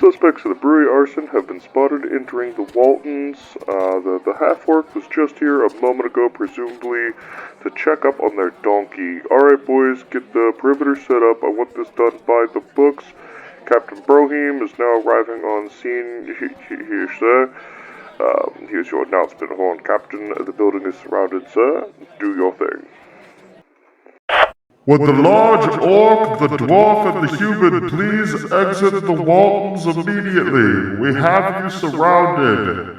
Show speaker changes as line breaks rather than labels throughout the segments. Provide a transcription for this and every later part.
Suspects of the brewery arson have been spotted entering the Waltons. The half-orc was just here a moment ago, presumably to check up on their donkey. Alright boys, get the perimeter set up. I want this done by the books. Captain Brohim is now arriving on scene. Here, sir. Here's your announcement. Hold on, Captain. The building is surrounded, sir. Do your thing.
Would the large orc, the dwarf, and the human please exit the Waltons immediately? We have you surrounded.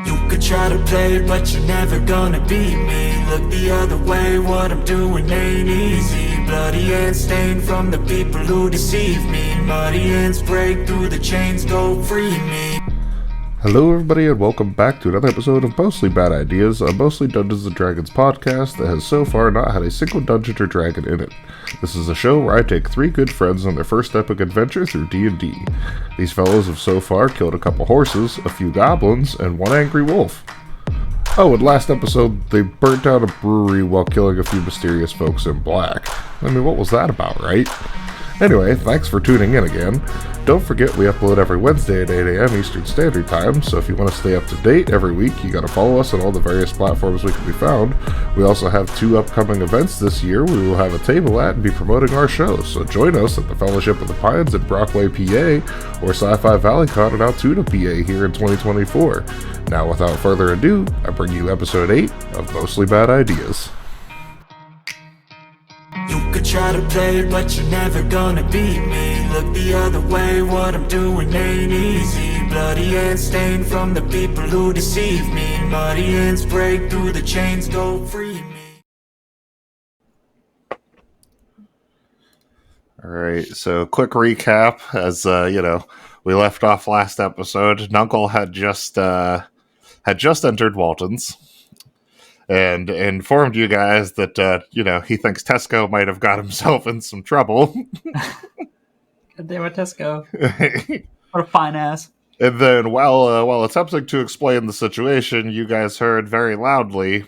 You could try to play, but you're never gonna beat me. Look the other way, what I'm doing ain't easy. Bloody hands stained from the people who deceive me. Muddy hands break through the chains, go free me.
Hello everybody and welcome back to another episode of Mostly Bad Ideas, a mostly Dungeons & Dragons podcast that has so far not had a single dungeon or dragon in it. This is a show where I take three good friends on their first epic adventure through D&D. These fellows have so far killed a couple horses, a few goblins, and one angry wolf. Oh, and last episode, they burnt down a brewery while killing a few mysterious folks in black. I mean, what was that about, right? Anyway, thanks for tuning in again. Don't forget we upload every Wednesday at 8 a.m. Eastern Standard Time, so if you want to stay up to date every week, you gotta follow us on all the various platforms we can be found. We also have two upcoming events this year we will have a table at and be promoting our shows, so join us at the Fellowship of the Pines in Brockway, PA, or Sci-Fi Valley Con in Altoona, PA here in 2024. Now, without further ado, I bring you episode 8 of Mostly Bad Ideas.
You could try to play, but you're never gonna beat me. Look the other way, what I'm doing ain't easy. Bloody hands stained from the people who deceive me. Muddy hands break through the chains, go free me.
Alright, so quick recap, as, we left off last episode. Nuncle had just entered Waltons. And informed you guys that, he thinks Tesco might have got himself in some trouble.
God damn it, Tesco. What a fine ass.
And then, while attempting to explain the situation, you guys heard very loudly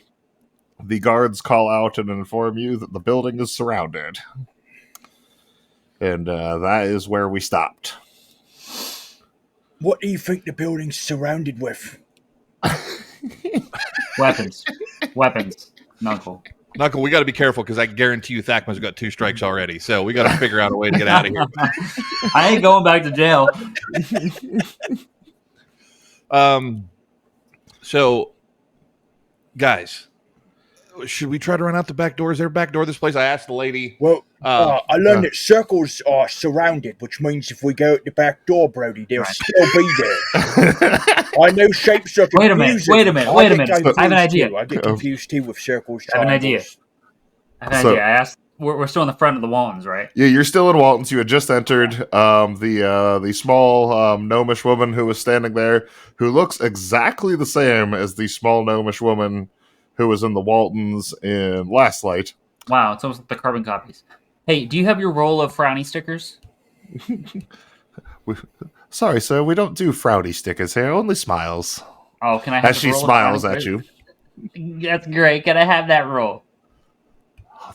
the guards call out and inform you that the building is surrounded. And that is where we stopped.
What do you think the building's surrounded with?
Weapons. Knuckle,
we got to be careful because I guarantee you Thakma's got 2 strikes already. So we got to figure out a way to get out of here.
I ain't going back to jail.
So, guys, should we try to run out the back door? Is there a back door to this place? I asked the lady.
Well, I learned that circles are surrounded, which means if we go out the back door, Brody, they'll still be there. I know shapes are confusing.
Wait a minute. I have an idea.
I get confused too with circles.
I have an idea. I asked. We're still in the front of the Waltons, right?
Yeah, you're still in Waltons. You had just entered. The small gnomish woman who was standing there, who looks exactly the same as the small gnomish woman who was in the Waltons in Last Light.
Wow, it's almost like the carbon copies. Hey, do you have your roll of frowny stickers?
Sorry, sir, we don't do frowny stickers here, only smiles.
Oh, can I have
as she smiles at you?
That's great. Can I have that roll?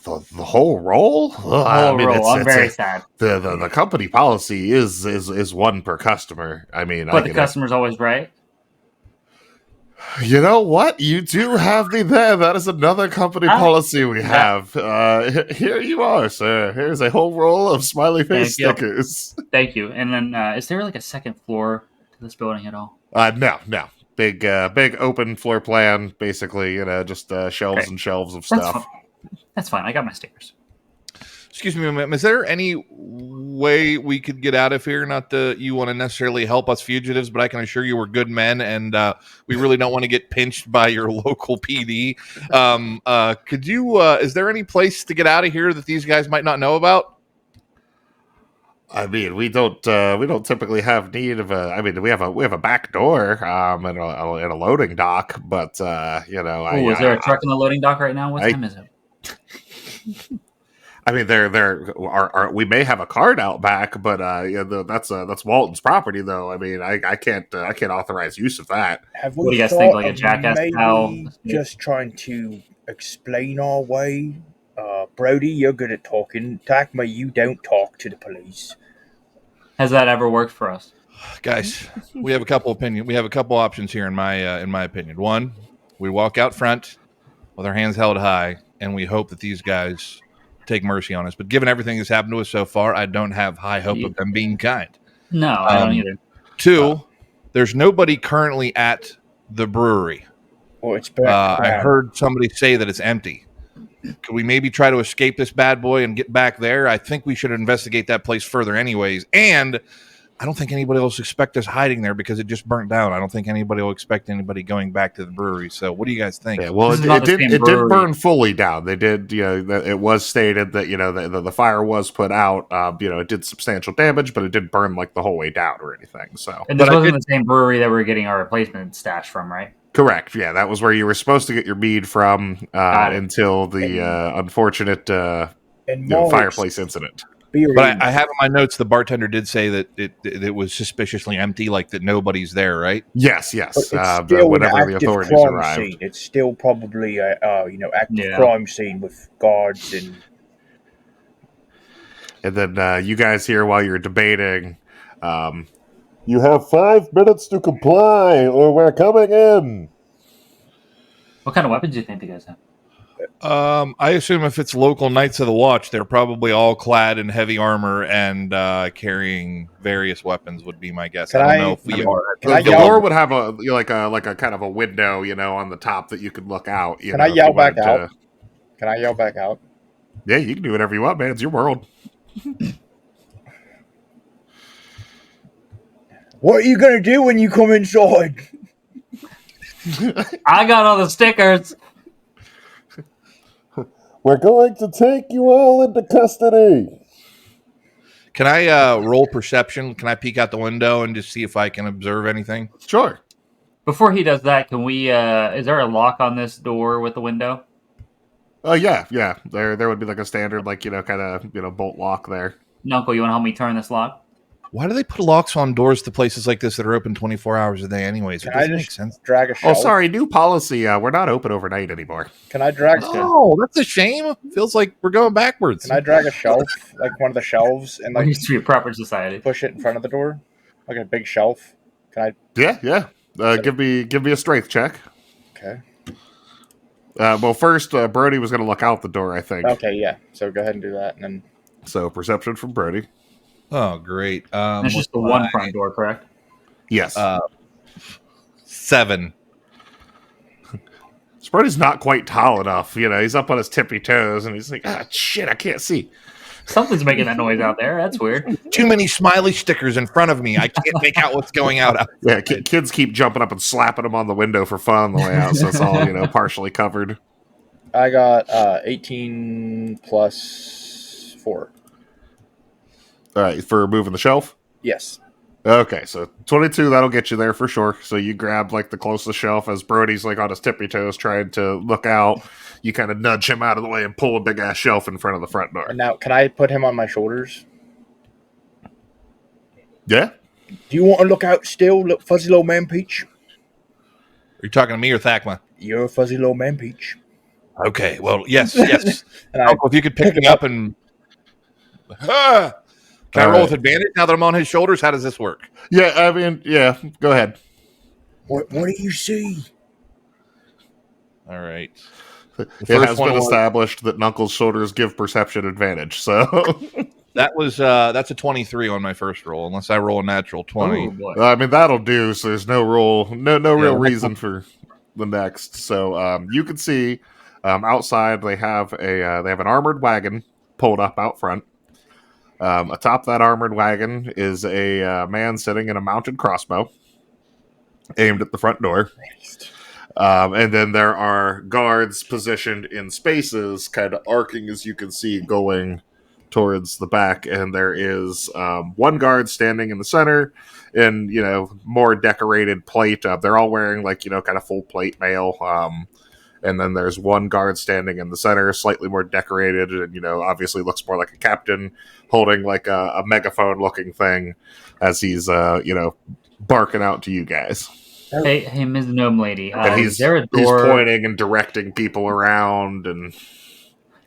The whole roll?
I'm very sad.
The company policy is one per customer. I mean,
but the customer's always right.
You know what? You do have me there. That is another company policy we have. Here you are, sir. Here's a whole roll of smiley face stickers.
Thank you. And then, is there like a second floor to this building at all?
No. Big open floor plan, basically. Just shelves and shelves of stuff.
That's fine. I got my stickers.
Excuse me, ma'am. Is there any way we could get out of here? Not that you want to necessarily help us fugitives, but I can assure you we're good men, and we really don't want to get pinched by your local PD. Could you? Is there any place to get out of here that these guys might not know about?
I mean, we don't typically have need of a. I mean, we have a back door and a loading dock, but is
there a truck in the loading dock right now? What time is it?
I mean, we may have a card out back, but that's Walton's property, though. I mean, I can't authorize use of that.
What do you guys think? Like a jackass pal?
Just trying to explain our way Look, Brody, you're good at talking. Takma, you don't talk to the police.
Has that ever worked for us?
Guys, we have a couple options here in my opinion. One, we walk out front with our hands held high, and we hope that these guys take mercy on us. But given everything that's happened to us so far, I don't have high hope of them being kind.
No, I don't either.
Two, there's nobody currently at the brewery.
Well, it's back.
I heard somebody say that it's empty. Could we maybe try to escape this bad boy and get back there? I think we should investigate that place further anyways. And I don't think anybody else expect us hiding there because it just burnt down. I don't think anybody will expect anybody going back to the brewery. So what do you guys think?
Yeah, well, it did burn fully down. They did, it was stated that, the fire was put out. It did substantial damage, but it didn't burn like the whole way down or anything. So,
and this wasn't the same brewery that we're getting our replacement stash from, right?
Correct. Yeah, that was where you were supposed to get your mead from until the unfortunate fireplace incident.
But I have in my notes the bartender did say that it was suspiciously empty, like that nobody's there, right?
Yes.
Whenever the authorities arrived, scene. It's still probably a active crime scene with guards
and then you guys here while you're debating. You have 5 minutes to comply, or we're coming in.
What kind of weapons do you think the guys have?
I assume if it's local Knights of the Watch, they're probably all clad in heavy armor and carrying various weapons. Would be my guess. I don't know if we are.
The door would have a kind of a window, on the top that you could look out.
Can I yell back out? Can I yell back out?
Yeah, you can do whatever you want, man. It's your world.
What are you going to do when you come inside?
I got all the stickers.
We're going to take you all into custody.
Can I roll perception? Can I peek out the window and just see if I can observe anything?
Sure.
Before he does that, can we, is there a lock on this door with the window?
Oh, yeah. There would be like a standard, bolt lock there.
Nuncle, you want to help me turn this lock?
Why do they put locks on doors to places like this that are open 24 hours a day anyways? It doesn't make sense.
Drag a shelf?
Oh, sorry. New policy. We're not open overnight anymore.
Can I drag...
Oh, that's a shame. Feels like we're going backwards.
Can I drag a shelf, like one of the shelves, and
like used to be a proper society?
Push it in front of the door? Like a big shelf? Can I...
Yeah. Give me a strength check.
Okay.
Well, first, Brody was going to look out the door, I think.
Okay, yeah. So go ahead and do that, and then...
So, perception from Brody.
Oh, great.
That's just the one front door, correct?
Yes.
7.
Brody's not quite tall enough. He's up on his tippy toes, and he's like, shit, I can't see.
Something's making that noise out there. That's weird.
Too many smiley stickers in front of me. I can't make out what's going out.
Yeah, kids keep jumping up and slapping them on the window for fun on the way out, so it's all, partially covered.
I got 18 plus 4.
All right, for moving the shelf?
Yes.
Okay, so 22, that'll get you there for sure. So you grab, the closest shelf as Brody's, on his tippy toes trying to look out. You kind of nudge him out of the way and pull a big-ass shelf in front of the front door.
And now, can I put him on my shoulders?
Yeah.
Do you want to look out still, look fuzzy little man Peach?
Are you talking to me or Thakma?
You're a fuzzy little man Peach.
Okay, well, yes. If you could pick me up and... Can I roll with advantage now that I'm on his shoulders? How does this work?
Yeah, go ahead.
What do you see?
All right.
It has been established that Knuckles' shoulders give perception advantage, so...
That's a 23 on my first roll, unless I roll a natural 20.
Oh, that'll do, so there's no real reason for the next. So you can see outside they have an armored wagon pulled up out front. Atop that armored wagon is a man sitting in a mounted crossbow aimed at the front door. And then there are guards positioned in spaces, kind of arcing, as you can see, going towards the back. And there is one guard standing in the center in, more decorated plate. They're all wearing, kind of full plate mail. And then there's one guard standing in the center, slightly more decorated, and, obviously looks more like a captain, holding a megaphone-looking thing as he's, barking out to you guys.
Hey, Ms. Gnome Lady,
and
is there a door?
He's pointing and directing people around, and...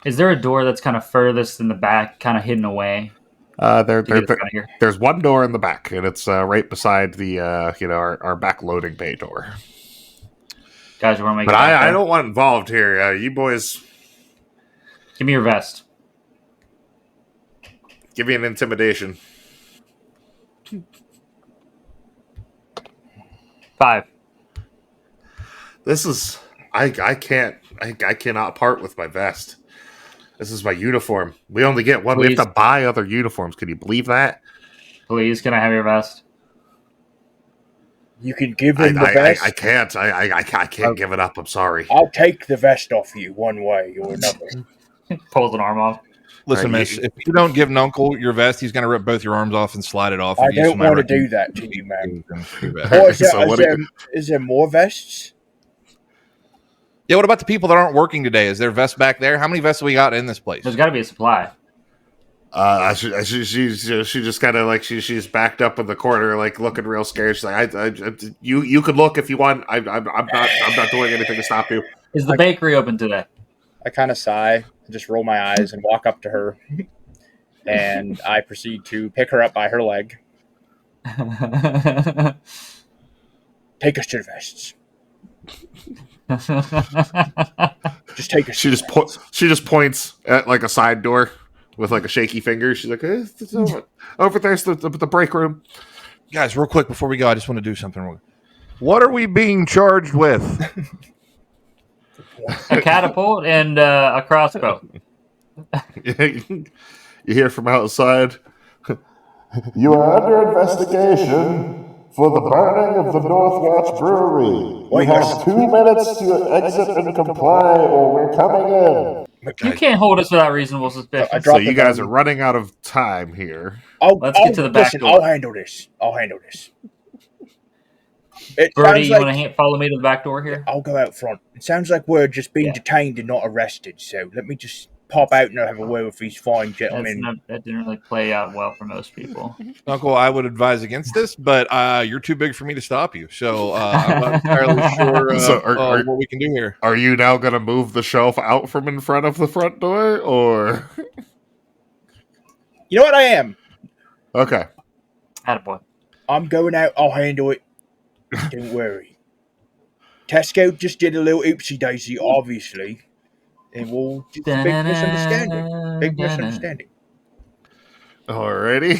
Is there a door that's kind of furthest in the back, kind of hidden away?
There's one door in the back, and it's right beside the our back loading bay door.
Guys, you want to make
But
it back
I
there?
don't want involved here. You boys,
Give me your vest.
give me an intimidation.
5.
This is I cannot part with my vest. This is my uniform. We only get one. We
Please.
have to buy other uniforms. Can you believe that?
Please, can I have your vest?
You can give him the
I
vest.
can't. I can't give it up. I'm sorry.
I'll take the vest off you one way or another.
Pulls an arm off.
Listen,
Right,
miss, if you don't give Nuncle your vest, he's going to rip both your arms off and slide it off.
I
of you,
don't
so
want to do that to you, man.
recommendation-
Or
So what do
is there more vests?
Yeah, what about the people that aren't working today? Is there vest back there? How many vests have we got in this place?
There's got to be a supply.
She just kind of like she's backed up in the corner, like looking real scared. She's like, you could look if you want. I'm not doing anything to stop you.
Is the bakery open today?
I kind of sigh, just roll my eyes, and walk up to her. And I proceed to pick her up by her leg.
Take us to the vests. Just take us.
She just points at like a side door with like a shaky finger. She's like, it's over there's the break room.
Guys, real quick before we go, I just want to do something real quick. What are we being charged with?
A catapult and a crossbow.
You hear from outside. You are under investigation for the burning of the Northwatch Brewery. We have 2 minutes to exit and comply, or we're coming in.
You can't hold us without reasonable suspicion.
I
So
drop
you
the
guys
gun.
are running out of time here.
Let's get to the back door.
I'll handle this. It
Brody,
sounds
you
like
want to follow me to the back door here?
I'll go out front. It sounds like we're just being detained and not arrested. So let me just pop out and have a word with these fine gentlemen.
That didn't really play out well for most people.
Uncle, I would advise against this, but you're too big for me to stop you. So I'm not entirely sure
So
what we can do here.
Are you now going to move the shelf out from in front of the front door, or?
You know what I am?
Okay.
Attaboy.
I'm going out. I'll handle it. Don't worry. Tesco just did a little oopsie daisy, obviously. And we'll just a big misunderstanding. Big misunderstanding.
Alrighty.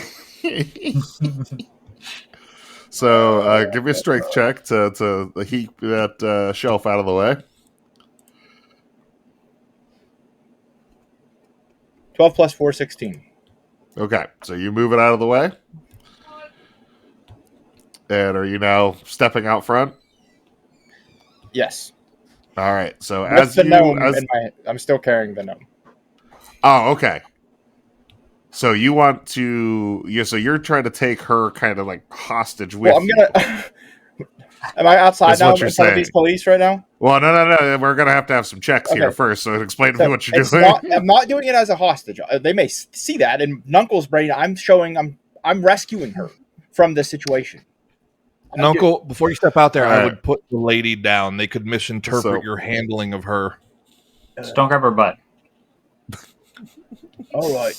So give me a strength check to heap that shelf out of the way.
12 plus 4, 16.
Okay, so you move it out of the way. And are you now stepping out front?
Yes.
All right. So
With the gnome in my, I'm still carrying the gnome.
Oh, okay. So you want to? So you're trying to take her kind of like hostage with.
Well, I'm gonna. Am I outside
That's
now
what you're
in front of
saying.
these police right now?
Well, no. We're gonna have to have some checks here
Okay.
first. So explain to
So
me what you're
it's
doing.
I'm not doing it as a hostage. They may see that in Nuncle's brain. I'm rescuing her from this situation.
Uncle, before you step out there, I
Alright.
would put the lady down. They could misinterpret
So-
your handling of her.
Just don't grab her butt.
All right.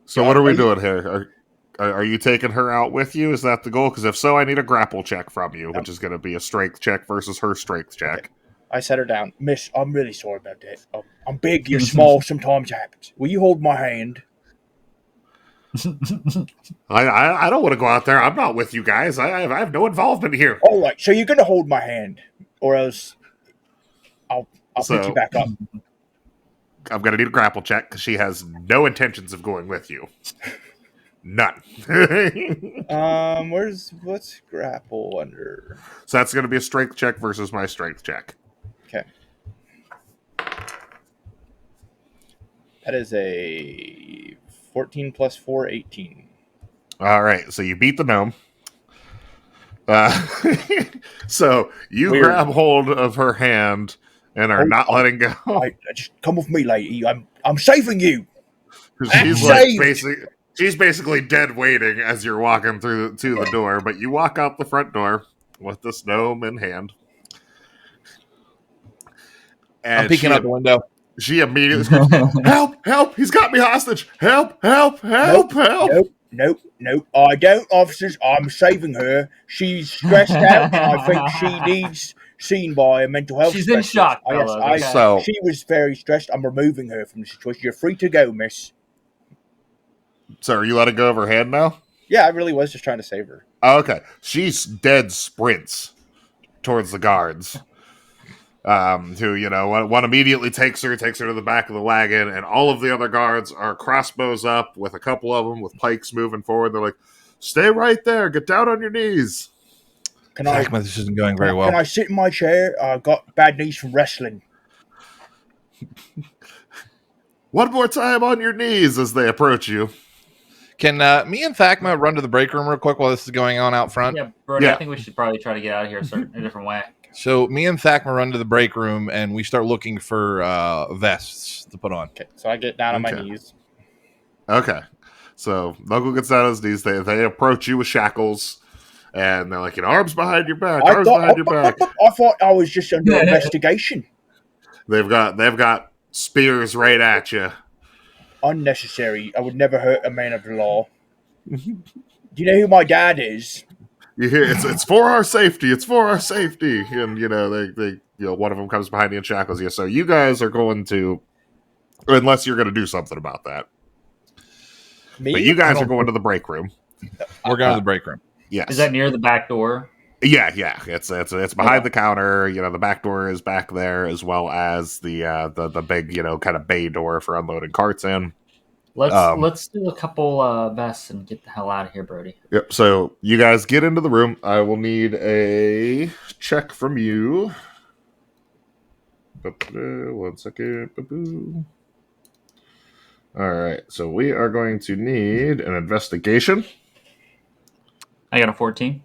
So what are we doing here? Are you taking her out with you? Is that the goal? Because if so, I need a grapple check from you, which is going to be a strength check versus her strength check.
I set her down.
Miss, I'm really sorry about that. I'm big, you're small, sometimes it happens. Will you hold my hand?
I don't want to go out there. I'm not with you guys. I have no involvement here.
All right, so you're going to hold my hand, or else I'll
So-
pick you back up.
I'm going to need a grapple check because she has no intentions of going with you. None.
What's grapple under?
So that's going to be a strength check versus my strength check.
Okay. That is a 14 plus 4, 18.
All right. So you beat the gnome. So you
Weird.
grab hold of her hand and are not letting go.
I just come with me, lady. I'm saving you.
She's
saved.
she's basically dead waiting as you're walking through to the door, but you walk out the front door with this gnome in hand. And
I'm peeking out the window.
She immediately screams, "Help! Help! He's got me hostage! Help! Help! Help! Help!"
Nope. I don't, officers. I'm saving her. She's stressed out, and I think she needs seen by a mental health
She's in
specialist.
shock,
Yes,
fellas. Okay.
So
she was very stressed. I'm removing her from the situation. You're free to go, miss.
are you letting go of her hand now?
Yeah, I really was just trying to save her.
Oh, okay. She's dead sprints towards the guards. Who, one immediately takes her to the back of the wagon, and all of the other guards are crossbows up with a couple of them with pikes moving forward. They're like, "Stay right there. Get down on your knees."
This isn't going very well.
Can I sit in my chair? I've got bad knees from wrestling.
One more time on your knees as they approach you.
Can me and Thakma run to the break room real quick while this is going on out front?
Yeah, Brody,
Yeah.
I think we should probably try to get out of here a different way.
So me and Thakma run to the break room, and we start looking for vests to put on.
Okay, so I get down on my
Okay.
knees.
Okay. So Knuckle gets down on his knees. They approach you with shackles, and they're like, arms behind your back, arms behind your back.
I thought I was just under investigation.
They've got spears right at you.
Unnecessary. I would never hurt a man of the law. Do you know who my dad is?
You hear it's for our safety. It's for our safety. And they one of them comes behind you and shackles you. So you guys are going to, unless you're going to do something about that.
Me?
But you guys are going to the break room.
We're going to the break room.
Yes.
Is that near the back door?
Yeah. It's behind the counter. The back door is back there, as well as the big kind of bay door for unloading carts in.
Let's do a couple vests and get the hell out of here, Brody.
Yep. So you guys get into the room. I will need a check from you. 1 second. All right. So we are going to need an investigation.
I got a 14.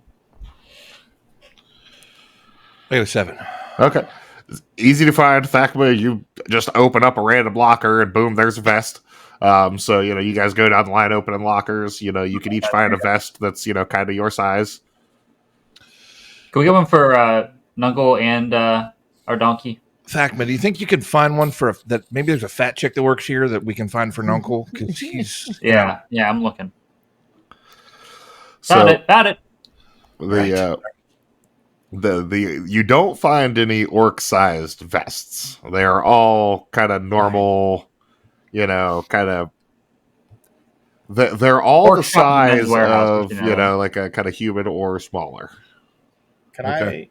I got a 7.
Okay. It's easy to find. Thakma, you just open up a random locker and boom, there's a vest. So, you guys go down the line opening lockers. You can each find a vest that's, kind of your size.
Can we get one for Nungle and our donkey?
Thakma, do you think you could find one for that? Maybe there's a fat chick that works here that we can find for Nuncle? Because he's...
Yeah, I'm looking.
So
Found it.
the you don't find any orc-sized vests. They are all kind of normal, kind of. They're all
Orc
the
shop in
size
men's warehouse,
of like a kind of human or smaller.
Can
Okay.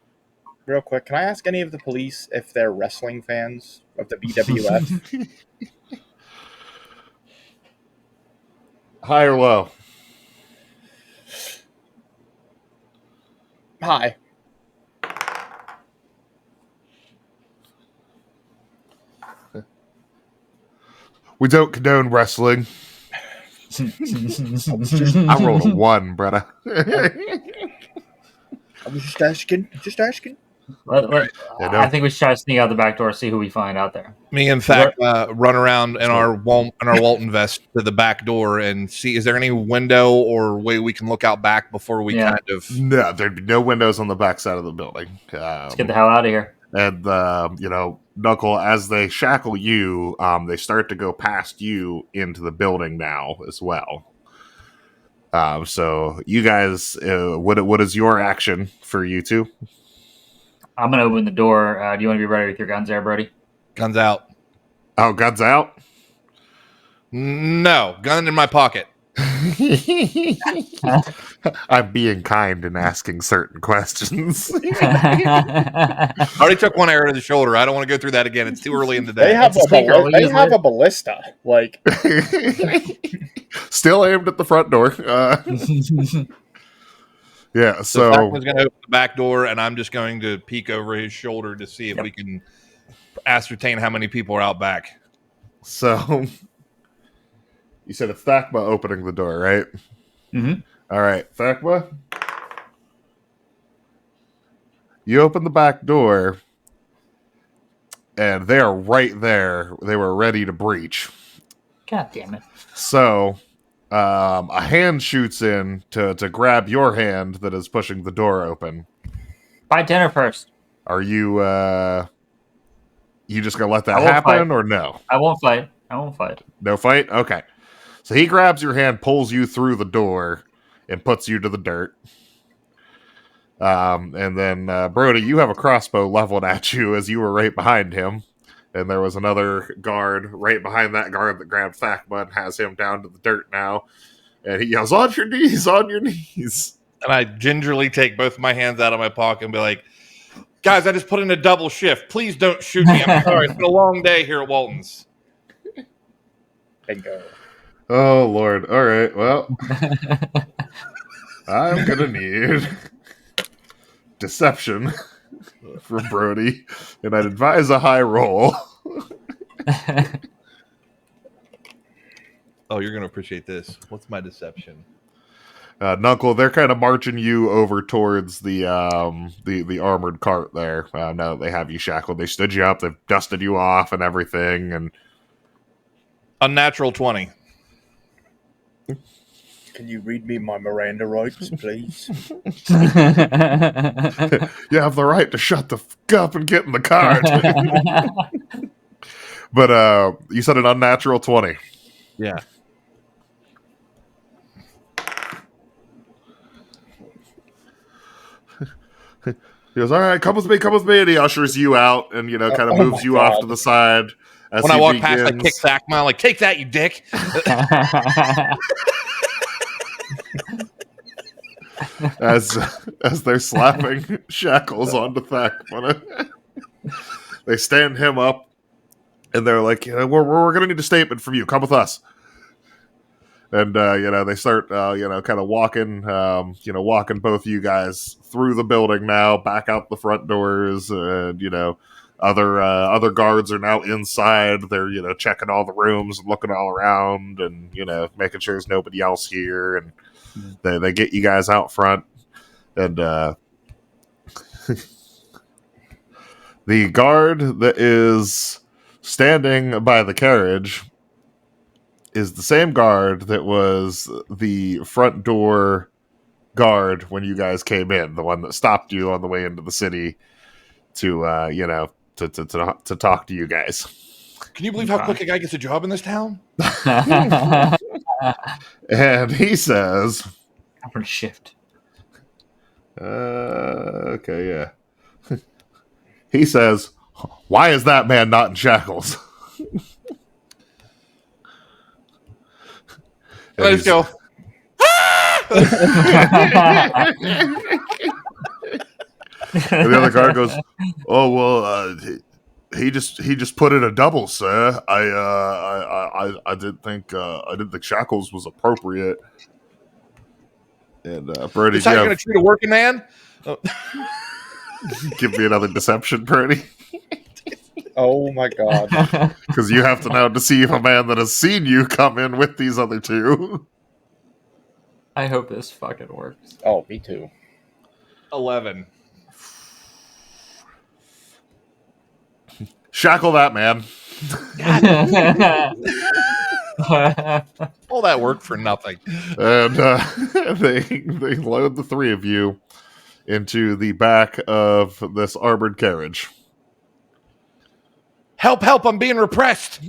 real quick, can I ask any of the police if they're wrestling fans of the BWF?
High or low?
Hi.
We don't condone wrestling. I rolled a 1, brother.
I was just asking.
I think we should try to sneak out the back door, see who we find out there.
Me and Thakma run around in our Walton vest to the back door and see, is there any window or way we can look out back before we kind of...
No, there'd be no windows on the back side of the building.
Let's get the hell out of here.
And, Knuckle, as they shackle you, they start to go past you into the building now as well. So you guys, what is your action for you two?
I'm going to open the door. Do you want to be ready with your guns there, Brody?
Guns out.
Oh, guns out?
No, gun in my pocket.
I'm being kind and asking certain questions.
I already took one arrow to the shoulder. I don't want to go through that again. It's too early in the day.
They have
It's
a ballista. Like,
Still aimed at the front door. Yeah,
So
so
Thakma's going to open the back door, and I'm just going to peek over his shoulder to see if we can ascertain how many people are out back.
you said it's Thakma opening the door, right?
Mm-hmm.
All right, Thakma. You open the back door, and they are right there. They were ready to breach.
God damn it.
So, a hand shoots in to grab your hand that is pushing the door open.
Buy dinner first.
Are you You just gonna let
I
that
won't
happen,
fight.
or no?
I won't fight. I won't fight.
No fight? Okay. So he grabs your hand, pulls you through the door, and puts you to the dirt. And then, Brody, you have a crossbow leveled at you as you were right behind him. And there was another guard right behind that guard that grabbed Thakma and has him down to the dirt now. And he yells, on your knees, on your knees.
And I gingerly take both my hands out of my pocket and be like, guys, I just put in a double shift. Please don't shoot me. I'm sorry. It's been a long day here at Walton's.
Bingo.
Oh, Lord. All right, well, I'm going to need deception from Brody, and I'd advise a high roll.
Oh, you're going to appreciate this. What's my deception?
Knuckle, they're kind of marching you over towards the armored cart there. Now that they have you shackled, they stood you up, they've dusted you off and everything. And
Unnatural 20.
Can you read me my Miranda rights, please?
you have the right to shut the fuck up and get in the cart. But you said an unnatural 20.
Yeah.
He goes, all right, come with me, and he ushers you out and, kind of moves you off to the side. As
When
he
I walk
begins,
past, I kick Thakma. I'm like, take that, you dick.
as they're slapping shackles onto Thakma. They stand him up, and they're like, we're going to need a statement from you. Come with us. And, they start, kind of walking, walking both of you guys through the building now, back out the front doors. And, other guards are now inside. They're, checking all the rooms and looking all around and, making sure there's nobody else here. And they get you guys out front. And the guard that is standing by the carriage is the same guard that was the front door guard when you guys came in, the one that stopped you on the way into the city to talk to you guys.
Can you believe how quick a guy gets a job in this town?
And he says,
I'm gonna shift.
okay, yeah. He says, why is that man not in shackles?
And I just go,
and the other guard goes, "Oh well, he just put in a double, sir. I didn't think shackles was appropriate." And Brady,
"Is how you're going to treat a working man?"
Give me another deception, Brady,
Oh my god.
because you have to now deceive a man that has seen you come in with these other two.
I hope this fucking works.
Oh, me too.
11.
Shackle that man.
All that work for nothing.
And they load the three of you into the back of this armored carriage.
Help, help, I'm being repressed.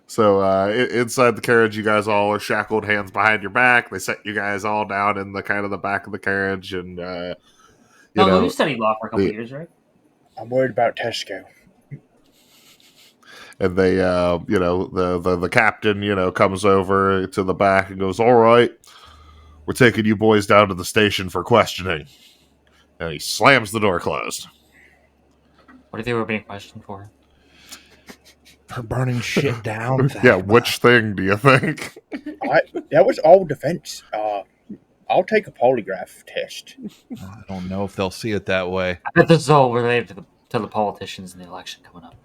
So inside the carriage, you guys all are shackled, hands behind your back. They set you guys all down in the kind of the back of the carriage, and
you studied law for a couple years, right?
I'm worried about Tesco.
And they, the captain, comes over to the back and goes, "All right, we're taking you boys down to the station for questioning." And he slams the door closed.
What do they were being questioned for?
For burning shit down.
Yeah, which thing do you think?
That was all defense. I'll take a polygraph test.
I don't know if they'll see it that way.
I bet this is all related to the politicians in the election coming up.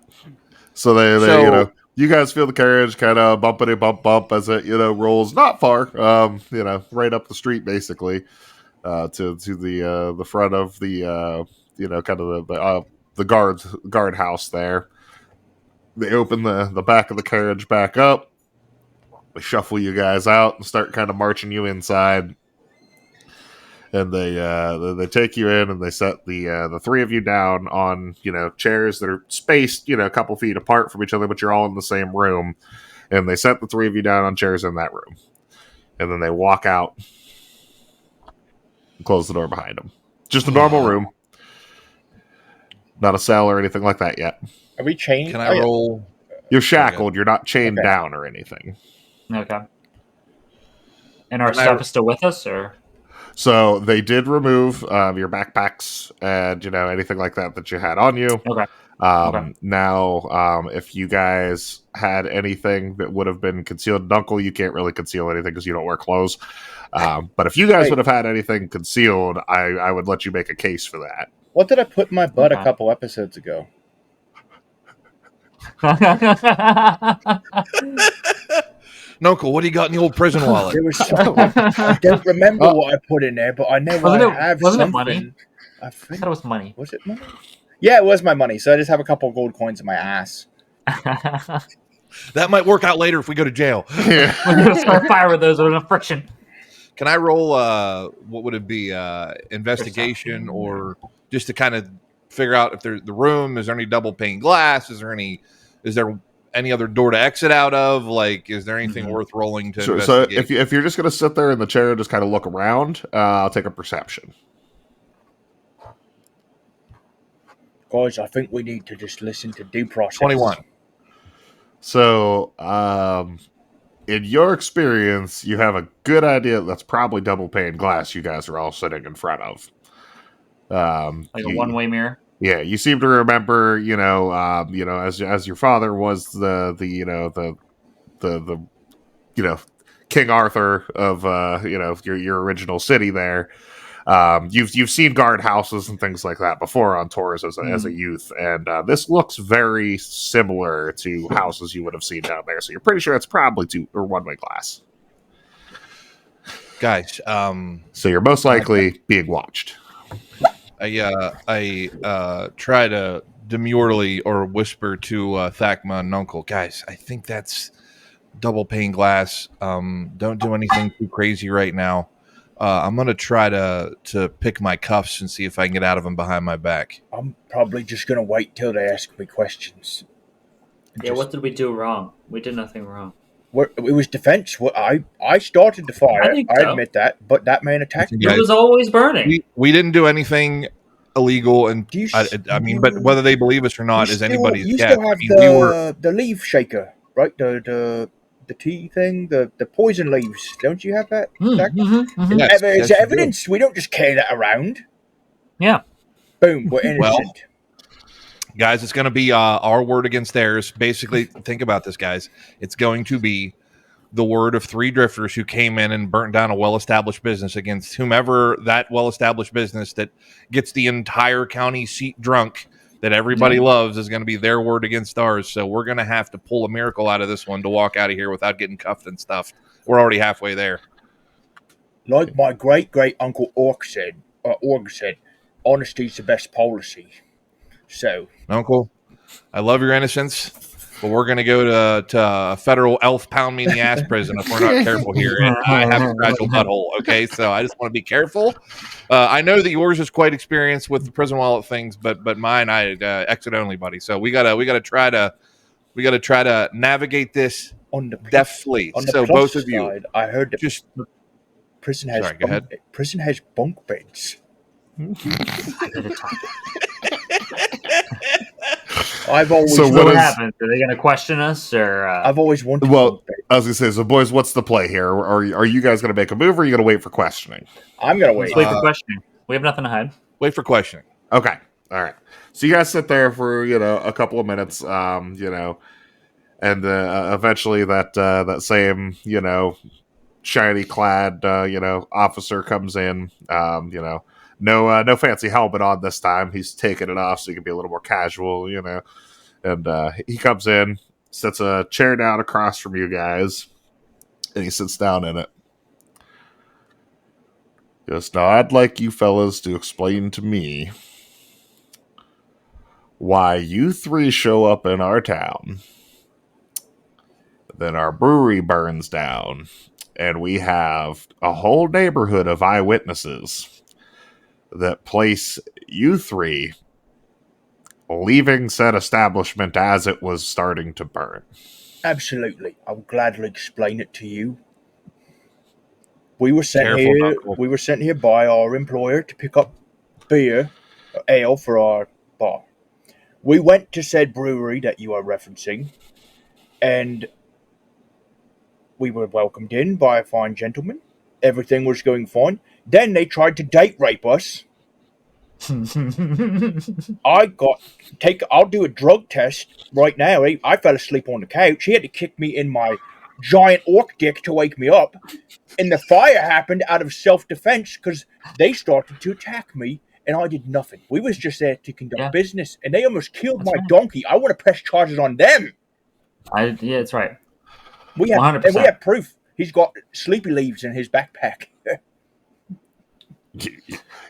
So they you guys feel the carriage kind of bumpity bump as it, rolls not far, right up the street basically, to the front of the, kind of the guard house there. They open the back of the carriage back up. They shuffle you guys out and start kind of marching you inside. and they take you in and they set the three of you down on chairs that are spaced a couple feet apart from each other, but you're all in the same room. And they set the three of you down on chairs in that room, and then they walk out and close the door behind them. Just a normal room, not a cell or anything like that yet.
Are we chained?
Can I roll?
You're shackled. You're not chained down or anything.
Okay. And our stuff is still with us, or?
So they did remove your backpacks and anything like that you had on you.
Okay.
Now, if you guys had anything that would have been concealed, Uncle, you can't really conceal anything because you don't wear clothes. But if you guys would have had anything concealed, I would let you make a case for that.
What did I put in my butt a couple episodes ago?
Nuncle, what do you got in the old prison wallet?
There was something. I don't remember what I put in there, but I know I have
wasn't
something.
It money?
I
thought it was money.
Was it money? Yeah, it was my money. So I just have a couple of gold coins in my ass.
That might work out later if we go to jail.
We're gonna start fire with those with enough friction.
Can I roll? What would it be? Investigation, or just to kind of figure out if there's the room? Is there any double pane glass? Is there any other door to exit out of? Like, is there anything worth rolling to investigate?
So if you're just going to sit there in the chair and just kind of look around, I'll take a perception.
Guys, I think we need to just listen to due process.
21.
So, in your experience, you have a good idea that's probably double pane glass you guys are all sitting in front of.
Like a one-way mirror?
Yeah, you seem to remember, as your father was the King Arthur of your original city there. You've seen guard houses and things like that before on tours as a youth, and this looks very similar to houses you would have seen down there. So you're pretty sure it's probably two or one-way glass,
guys.
So you're most likely being watched.
I try to demurely or whisper to Thakma and Nuncle, guys, I think that's double pane glass. Don't do anything too crazy right now. I'm going to try to pick my cuffs and see if I can get out of them behind my back.
I'm probably just going to wait till they ask me questions.
Yeah, what did we do wrong? We did nothing wrong.
It was defense. I started the fire. I admit that, but that man attacked me.
It was always burning.
We didn't do anything illegal, and but whether they believe us or not is anybody's guess.
You still have the leaf shaker, right? The tea thing, the poison leaves. Don't you have that?
Yes,
it's evidence. We don't just carry that around.
Yeah.
Boom. We're innocent.
Guys, it's going to be our word against theirs. Basically, think about this, guys. It's going to be the word of three drifters who came in and burnt down a well-established business against whomever that well-established business that gets the entire county seat drunk that everybody loves is going to be their word against ours. So we're going to have to pull a miracle out of this one to walk out of here without getting cuffed and stuffed. We're already halfway there.
Like my great-great-uncle Orc said, honesty's the best policy. So,
Uncle, I love your innocence, but we're going to go to a federal elf pound me in the ass prison if we're not careful here. And I have a fragile butthole, okay? So I just want to be careful. I know that yours is quite experienced with the prison wallet things, but mine, I exit only, buddy. So we gotta try to navigate this deftly. So both of you,
I heard that
just
prison has
sorry, go ahead.
Prison has bunk beds. I've always
so what happens? Are they going to question us, or
I've always wanted.
Well, I was going to say, so boys, what's the play here? Are you guys going to make a move, or are you going to wait for questioning?
I'm going to wait.
Let's wait for questioning. We have nothing to hide.
Wait for questioning.
Okay, all right. So you guys sit there for a couple of minutes, and eventually that same shiny clad officer comes in. No fancy helmet on this time. He's taking it off so he can be a little more casual, And he comes in, sets a chair down across from you guys, and he sits down in it. He goes, now I'd like you fellas to explain to me why you three show up in our town, then our brewery burns down, and we have a whole neighborhood of eyewitnesses that place you three leaving said establishment as it was starting to burn.
Absolutely. I will gladly explain it to you. We were sent
Careful,
here.
Knuckle.
We were sent here by our employer to pick up beer, ale for our bar. We went to said brewery that you are referencing, and we were welcomed in by a fine gentleman. Everything was going fine. Then they tried to date rape us. I'll do a drug test right now. I fell asleep on the couch. He had to kick me in my giant orc dick to wake me up. And the fire happened out of self-defense because they started to attack me, and I did nothing. We was just there to conduct business, and they almost killed my donkey. I want to press charges on them.
Yeah, that's right.
We have
100%.
and we have proof. He's got sleepy leaves in his backpack.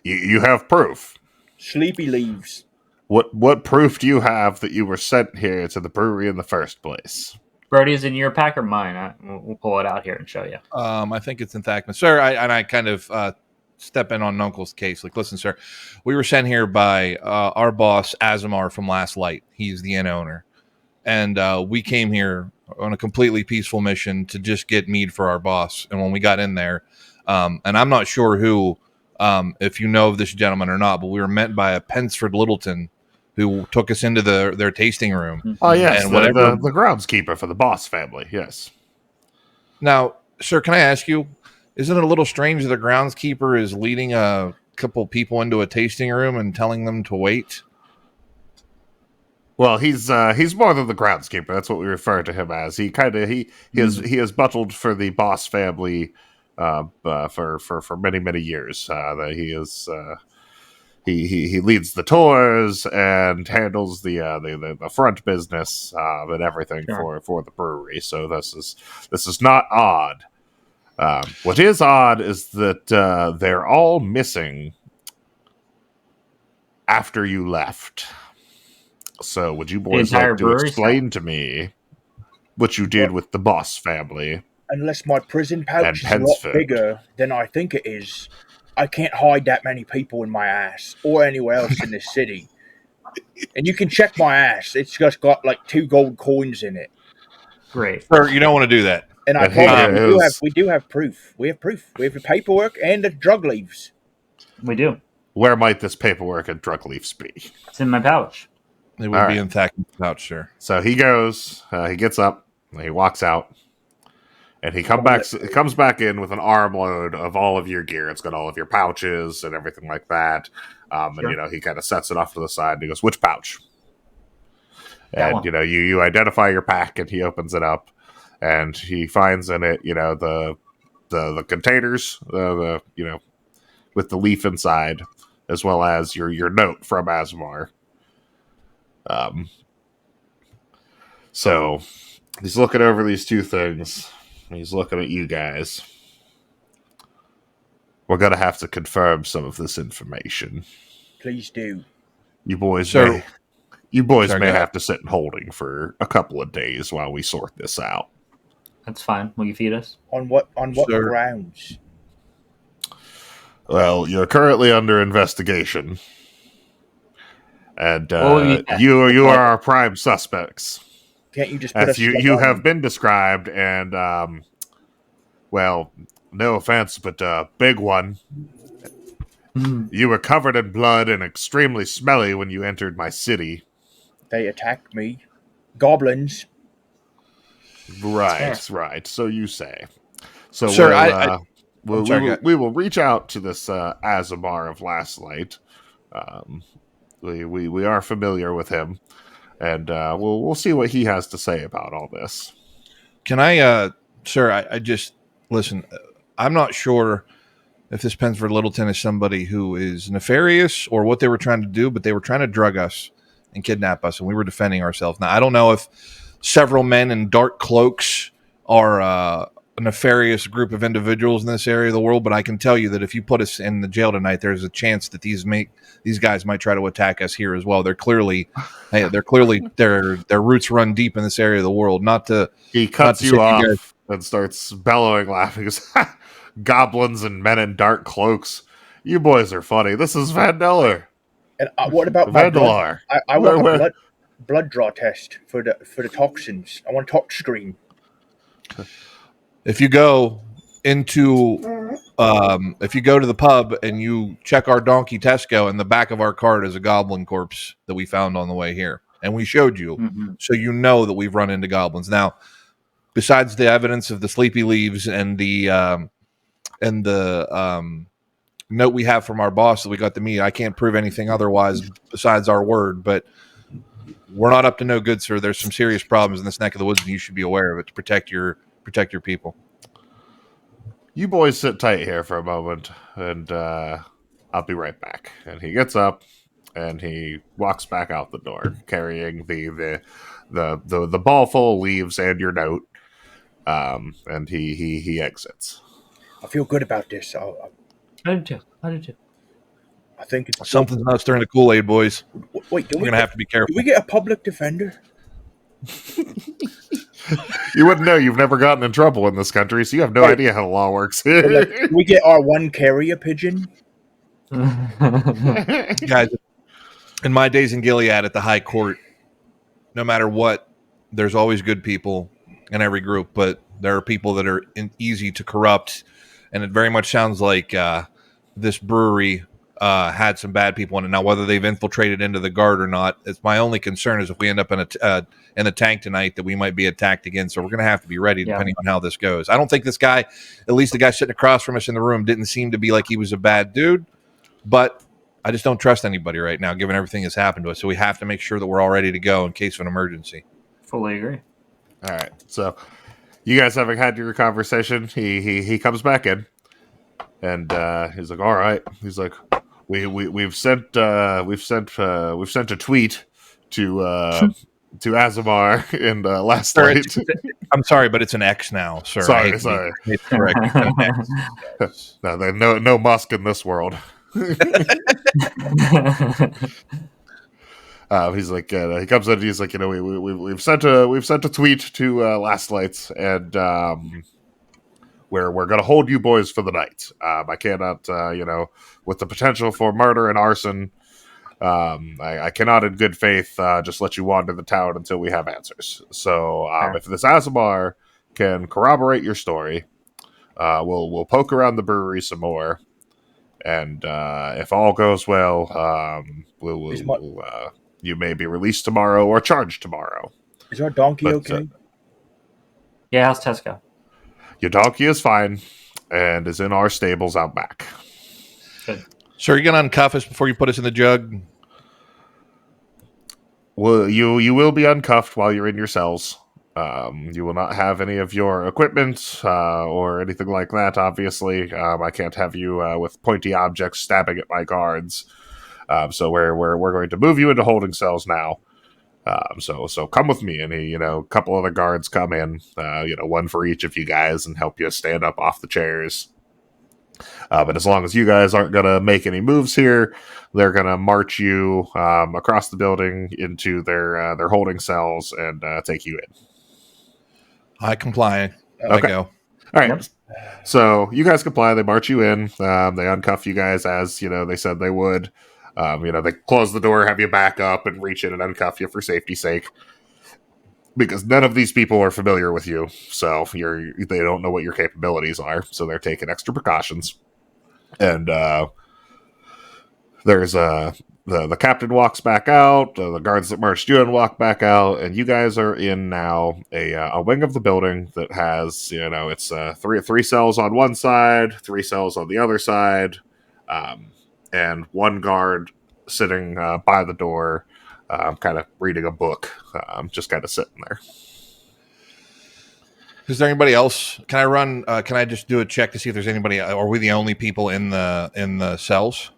You have proof.
Sleepy leaves.
What proof do you have that you were sent here to the brewery in the first place?
Brody, is in your pack or mine? We'll pull it out here and show you.
I think it's in Thickens. Sir, I kind of step in on Uncle's case. Like, listen, sir, we were sent here by our boss, Azamar from Last Light. He's the inn owner. And we came here on a completely peaceful mission to just get mead for our boss. And when we got in there, and I'm not sure who, if you know of this gentleman or not, but we were met by a Pensford Littleton who took us into their tasting room.
Oh, yes,
and
the groundskeeper for the Boss family, yes.
Now, sir, can I ask you, isn't it a little strange that the groundskeeper is leading a couple people into a tasting room and telling them to wait?
Well, he's more than the groundskeeper. That's what we refer to him as. He has buttled for the Boss family for many years. He leads the tours and handles the front business and everything for the brewery. So this is not odd. What is odd is that they're all missing after you left. So would you boys like to explain to me what you did with the Boss family?
Unless my prison pouch is a lot bigger than I think it is, I can't hide that many people in my ass or anywhere else in this city. And you can check my ass. It's just got like 2 gold coins in it.
Great.
Sir, you don't want to do that.
And I told you, we do have proof. We have proof. We have the paperwork and the drug leaves.
We do.
Where might this paperwork and drug leaves be?
It's in my pouch.
It would be in Thickens' pouch, sir.
So he goes, he gets up, he walks out, and he comes back in with an armload of all of your gear. It's got all of your pouches and everything like that. And he kind of sets it off to the side and he goes, "Which pouch?" And you identify your pack, and he opens it up, and he finds in it, the containers, with the leaf inside, as well as your note from Asmar. So he's looking over these 2 things. He's looking at you guys. We're gonna have to confirm some of this information.
Please do.
You boys may have to sit in holding for a couple of days while we sort this out.
That's fine. Will you feed us?
On what grounds?
Well, you're currently under investigation. And you are our prime suspects.
Can't you just put
us? You have been described, and well, no offense, but big one. You were covered in blood and extremely smelly when you entered my city.
They attacked me, goblins.
Right. So you say. So,
sir,
we will reach out to this Azamar of Last Light. We are familiar with him, and we'll see what he has to say about all this.
Can I, sir? I just listen. I'm not sure if this Pensford Littleton is somebody who is nefarious or what they were trying to do, but they were trying to drug us and kidnap us, and we were defending ourselves. Now, I don't know if several men in dark cloaks are a nefarious group of individuals in this area of the world, but I can tell you that if you put us in the jail tonight, there's a chance that these guys might try to attack us here as well. Their roots run deep in this area of the world.
He cuts you off and starts bellowing, laughing. Goblins and men in dark cloaks. You boys are funny. This is Vandeller.
And what about my blood?
Vandelar.
I want a blood draw test for the toxins. I want a tox screen.
If you go into if you go to the pub and you check our donkey Tesco, in the back of our cart is a goblin corpse that we found on the way here, and we showed you, so you know that we've run into goblins. Now, besides the evidence of the sleepy leaves and the note we have from our boss that we got to meet, I can't prove anything otherwise besides our word. But we're not up to no good, sir. There's some serious problems in this neck of the woods, and you should be aware of it to protect your people.
You boys sit tight here for a moment, and I'll be right back. And he gets up, and he walks back out the door, carrying the ball full of leaves and your note. And he exits.
I feel good about this.
I do too.
I think it's
Something's not stirring the Kool-Aid, boys.
Wait,
We're gonna have to be careful.
Do we get a public defender?
You wouldn't know. You've never gotten in trouble in this country, so you have no idea how the law works.
Do we get our one carrier pigeon?
Guys, in my days in Gilead at the High Court, no matter what, there's always good people in every group, but there are people that are easy to corrupt, and it very much sounds like this brewery had some bad people in it. Now, whether they've infiltrated into the guard or not, it's my only concern is if we end up in the tank tonight that we might be attacked again. So we're going to have to be ready depending on how this goes. I don't think this guy, at least the guy sitting across from us in the room, didn't seem to be like he was a bad dude, but I just don't trust anybody right now, given everything that's happened to us. So we have to make sure that we're all ready to go in case of an emergency.
Fully agree.
All right. So you guys having had your conversation, he comes back in, and he's like, "All right." He's like, "We've sent a tweet to Azamar in last night."
I'm sorry, but it's an X now, sir.
Sorry.
It's correct. It's an X.
No Musk in this world. He's like, he comes in. He's like, we've sent a tweet to Last Lights, and we're gonna hold you boys for the night. I cannot, with the potential for murder and arson, I cannot, in good faith, just let you wander the town until we have answers. So, if this Azamar can corroborate your story, we'll poke around the brewery some more, and if all goes well, you may be released tomorrow or charged tomorrow.
Is our donkey okay?
Yeah, how's Tesco?
Your donkey is fine and is in our stables out back.
Good.
Sir, you gonna uncuff us before you put us in the jug?
Well, you will be uncuffed while you're in your cells. You will not have any of your equipment or anything like that, obviously. I can't have you with pointy objects stabbing at my guards. So we're going to move you into holding cells now. So come with me, and a couple of the guards come in, one for each of you guys, and help you stand up off the chairs. But as long as you guys aren't going to make any moves here, they're going to march you across the building into their holding cells and take you in.
I comply.
Okay.
I go.
All right.
Yep.
So you guys comply. They march you in. They uncuff you guys as they said they would. They close the door, have you back up, and reach in and uncuff you for safety's sake. Because none of these people are familiar with you, so they don't know what your capabilities are, so they're taking extra precautions. And there's the captain walks back out, the guards that marched you in walk back out, and you guys are in now a wing of the building that has it's three cells on one side, 3 cells on the other side, and one guard sitting by the door, kind of reading a book, just kind of sitting there.
Is there anybody else? Can I run? Can I just do a check to see if there's anybody? Are we the only people in the cells?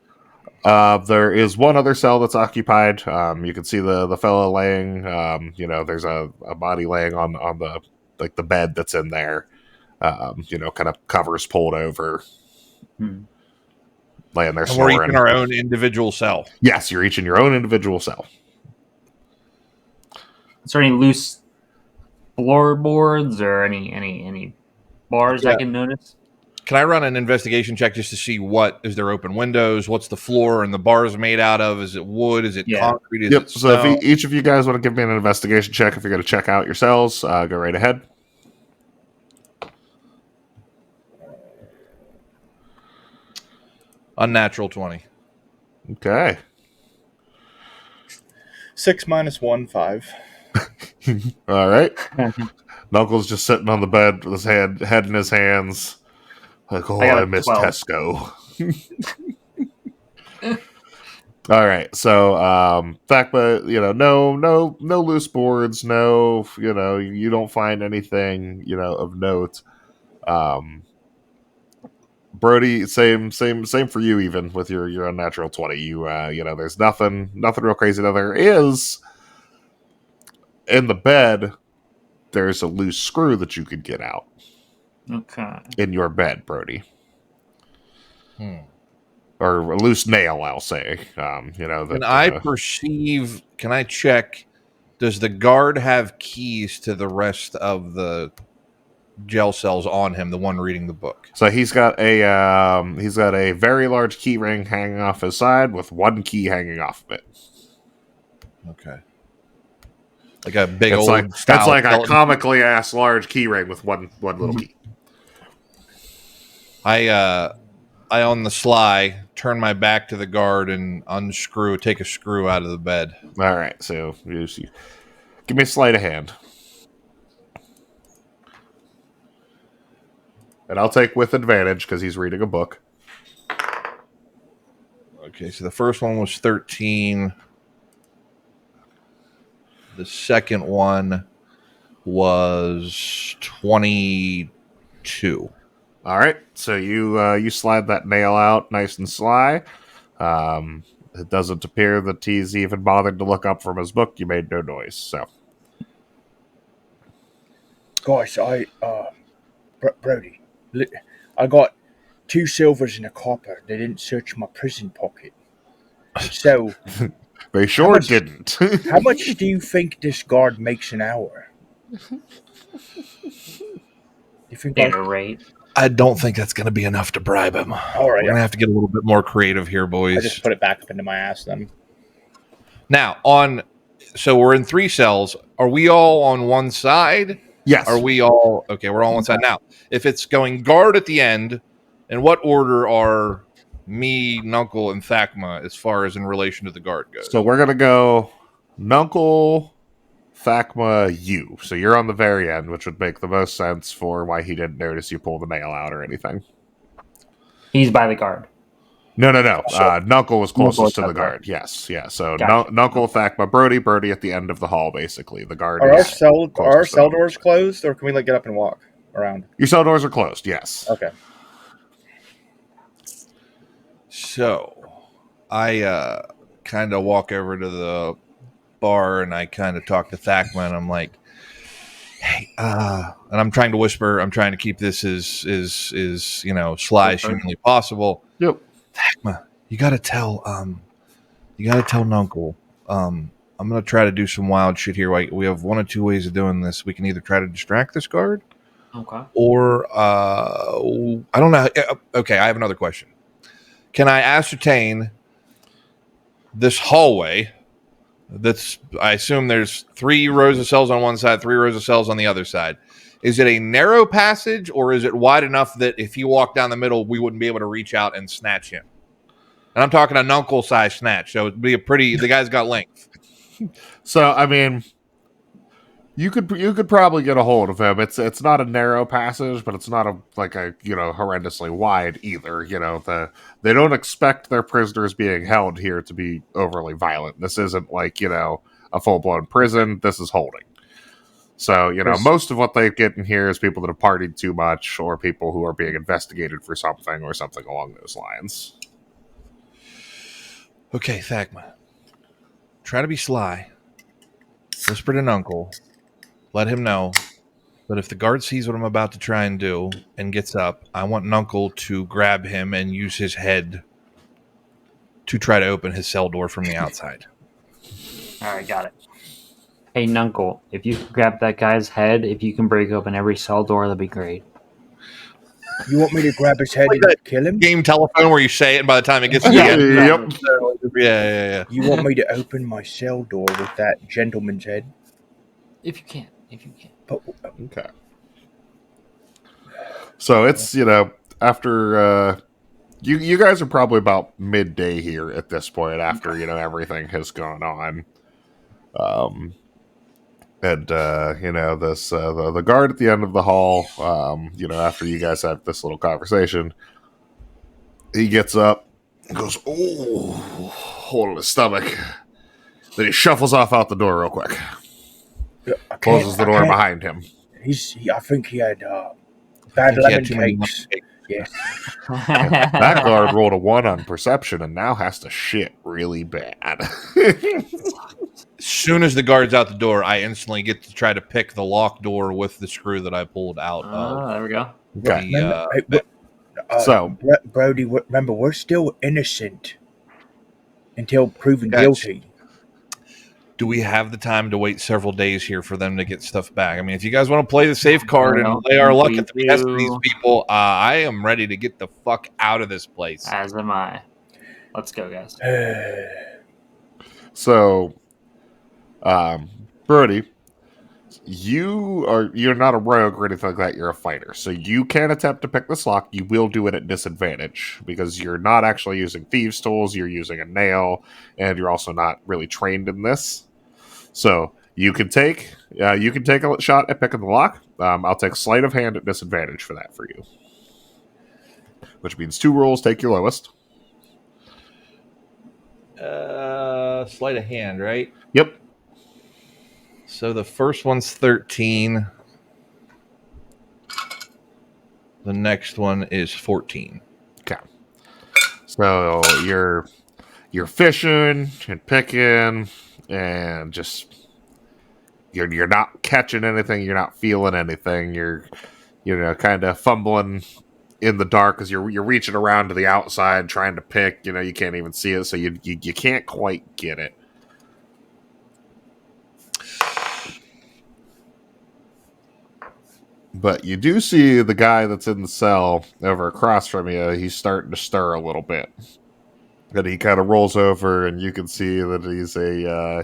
There is one other cell that's occupied. You can see the fellow laying. There's a body laying on the bed that's in there. Kind of covers pulled over. Laying there,
and we're each in our own individual cell.
Yes, you're each in your own individual cell.
Is there any loose floorboards or any bars I can notice?
Can I run an investigation check just to see what is there open windows? What's the floor and the bars made out of? Is it wood? Is it concrete? Is it
So
stone?
if each of you guys want to give me an investigation check, if you're going to check out your cells, go right ahead.
Unnatural 20.
Okay.
6 minus 1, 5.
All right. Knuckles just sitting on the bed with his head in his hands. Like, oh, I miss
12.
Tesco. All right, so Thakma, no loose boards, no, you don't find anything, of note. Brody, same for you. Even with your unnatural 20, there's nothing real crazy. Now there is in the bed. There's a loose screw that you could get out.
Okay.
In your bed, Brody. Or a loose nail, I'll say.
Can I check, does the guard have keys to the rest of the jail cells on him, the one reading the book?
So he's got a very large key ring hanging off his side with one key hanging off of it.
Okay. Like a big
It's
old
it's like a comically ass large key ring with one little key.
I on the sly turn my back to the guard and take a screw out of the bed.
All right, so you give me a sleight of hand, and I'll take with advantage because he's reading a book.
Okay, so the first one was 13. The second one was 22.
All right, so you slide that nail out nice and sly. It doesn't appear that he's even bothered to look up from his book. You made no noise, so.
Guys, Brody, I got 2 silvers and a copper. They didn't search my prison pocket. So
they sure didn't.
How much do you think this guard makes an hour? You think
rate?
I don't think that's going to be enough to bribe him.
All right,
we're going to have to get a little bit more creative here, boys.
I just put it back up into my ass then.
Now, so we're in 3 cells. Are we all on one side?
Yes.
Are we all okay? We're all on one side now. If it's going guard at the end, in what order are me, Nuncle, and Thakma as far as in relation to the guard goes?
So we're gonna go Nuncle, Thakma, you. So you're on the very end, which would make the most sense for why he didn't notice you pull the nail out or anything.
He's by the guard.
No. Nuncle was closest to the guard. Yes, yeah. So
Gotcha.
Nuncle, Thakma, Brody at the end of the hall, basically. The guard.
Are our cell doors closed, or can we get up and walk around?
Your cell doors are closed. Yes.
Okay.
So, I kind of walk over to the bar and I kind of talk to Thakma and I'm like, "Hey," and I'm trying to whisper. I'm trying to keep this as sly as humanly possible.
Yep.
Thakma, you gotta tell Nuncle. I'm gonna try to do some wild shit here. We have 1 or 2 ways of doing this. We can either try to distract this guard, or I don't know. Okay, I have another question. Can I ascertain this hallway? I assume there's 3 rows of cells on one side, 3 rows of cells on the other side. Is it a narrow passage, or is it wide enough that if he walked down the middle, we wouldn't be able to reach out and snatch him? And I'm talking a Nuncle-size snatch, so it'd be the guy's got length.
So, I mean, you could probably get a hold of him. It's not a narrow passage, but it's not a horrendously wide either. They don't expect their prisoners being held here to be overly violent. This isn't like, a full-blown prison. This is holding. So, most of what they get in here is people that have partied too much or people who are being investigated for something or something along those lines.
Okay, Thakma. Try to be sly. Whisper to Nuncle. Let him know that if the guard sees what I'm about to try and do and gets up, I want Nuncle to grab him and use his head to try to open his cell door from the outside.
All right, got it. Hey, Nuncle, if you can grab that guy's head, if you can break open every cell door, that'd be great.
You want me to grab his head
Like
and
that
kill him?
game telephone where you say it, and by the time it gets to the
Yeah,
end,
Yep.
yeah.
You want me to open my cell door with that gentleman's head?
If you can.
But,
Okay. So it's, after you guys are probably about midday here at this point after, everything has gone on. And this the guard at the end of the hall, after you guys have this little conversation, he gets up and goes, "Oh, holding his stomach." Then he shuffles off out the door real quick. Closes the door behind him.
I think he had bad lemon cakes. Yes.
That guard rolled a 1 on perception and now has to shit really bad.
As soon as the guard's out the door, I instantly get to try to pick the lock door with the screw that I pulled out of.
There we go.
Okay. So,
Brody, remember, we're still innocent until proven guilty.
Do we have the time to wait several days here for them to get stuff back? I mean, if you guys want to play the safe card and lay our luck at the behest of these people, I am ready to get the fuck out of this place.
As am I. Let's go, guys.
So, Brody, you're not a rogue or anything like that. You're a fighter, so you can attempt to pick this lock. You will do it at disadvantage because you're not actually using thieves' tools. You're using a nail, and you're also not really trained in this. So you can take a shot at picking the lock. I'll take sleight of hand at disadvantage for that for you, which means 2 rolls. Take your lowest.
Sleight of hand, right?
Yep.
So the first one's 13. The next one is 14.
Okay. So you're fishing and picking and just you're not catching anything, you're not feeling anything. You're kind of fumbling in the dark as you're reaching around to the outside trying to pick, you can't even see it, so you can't quite get it. But you do see the guy that's in the cell over across from you. He's starting to stir a little bit. And he kind of rolls over, and you can see that he's a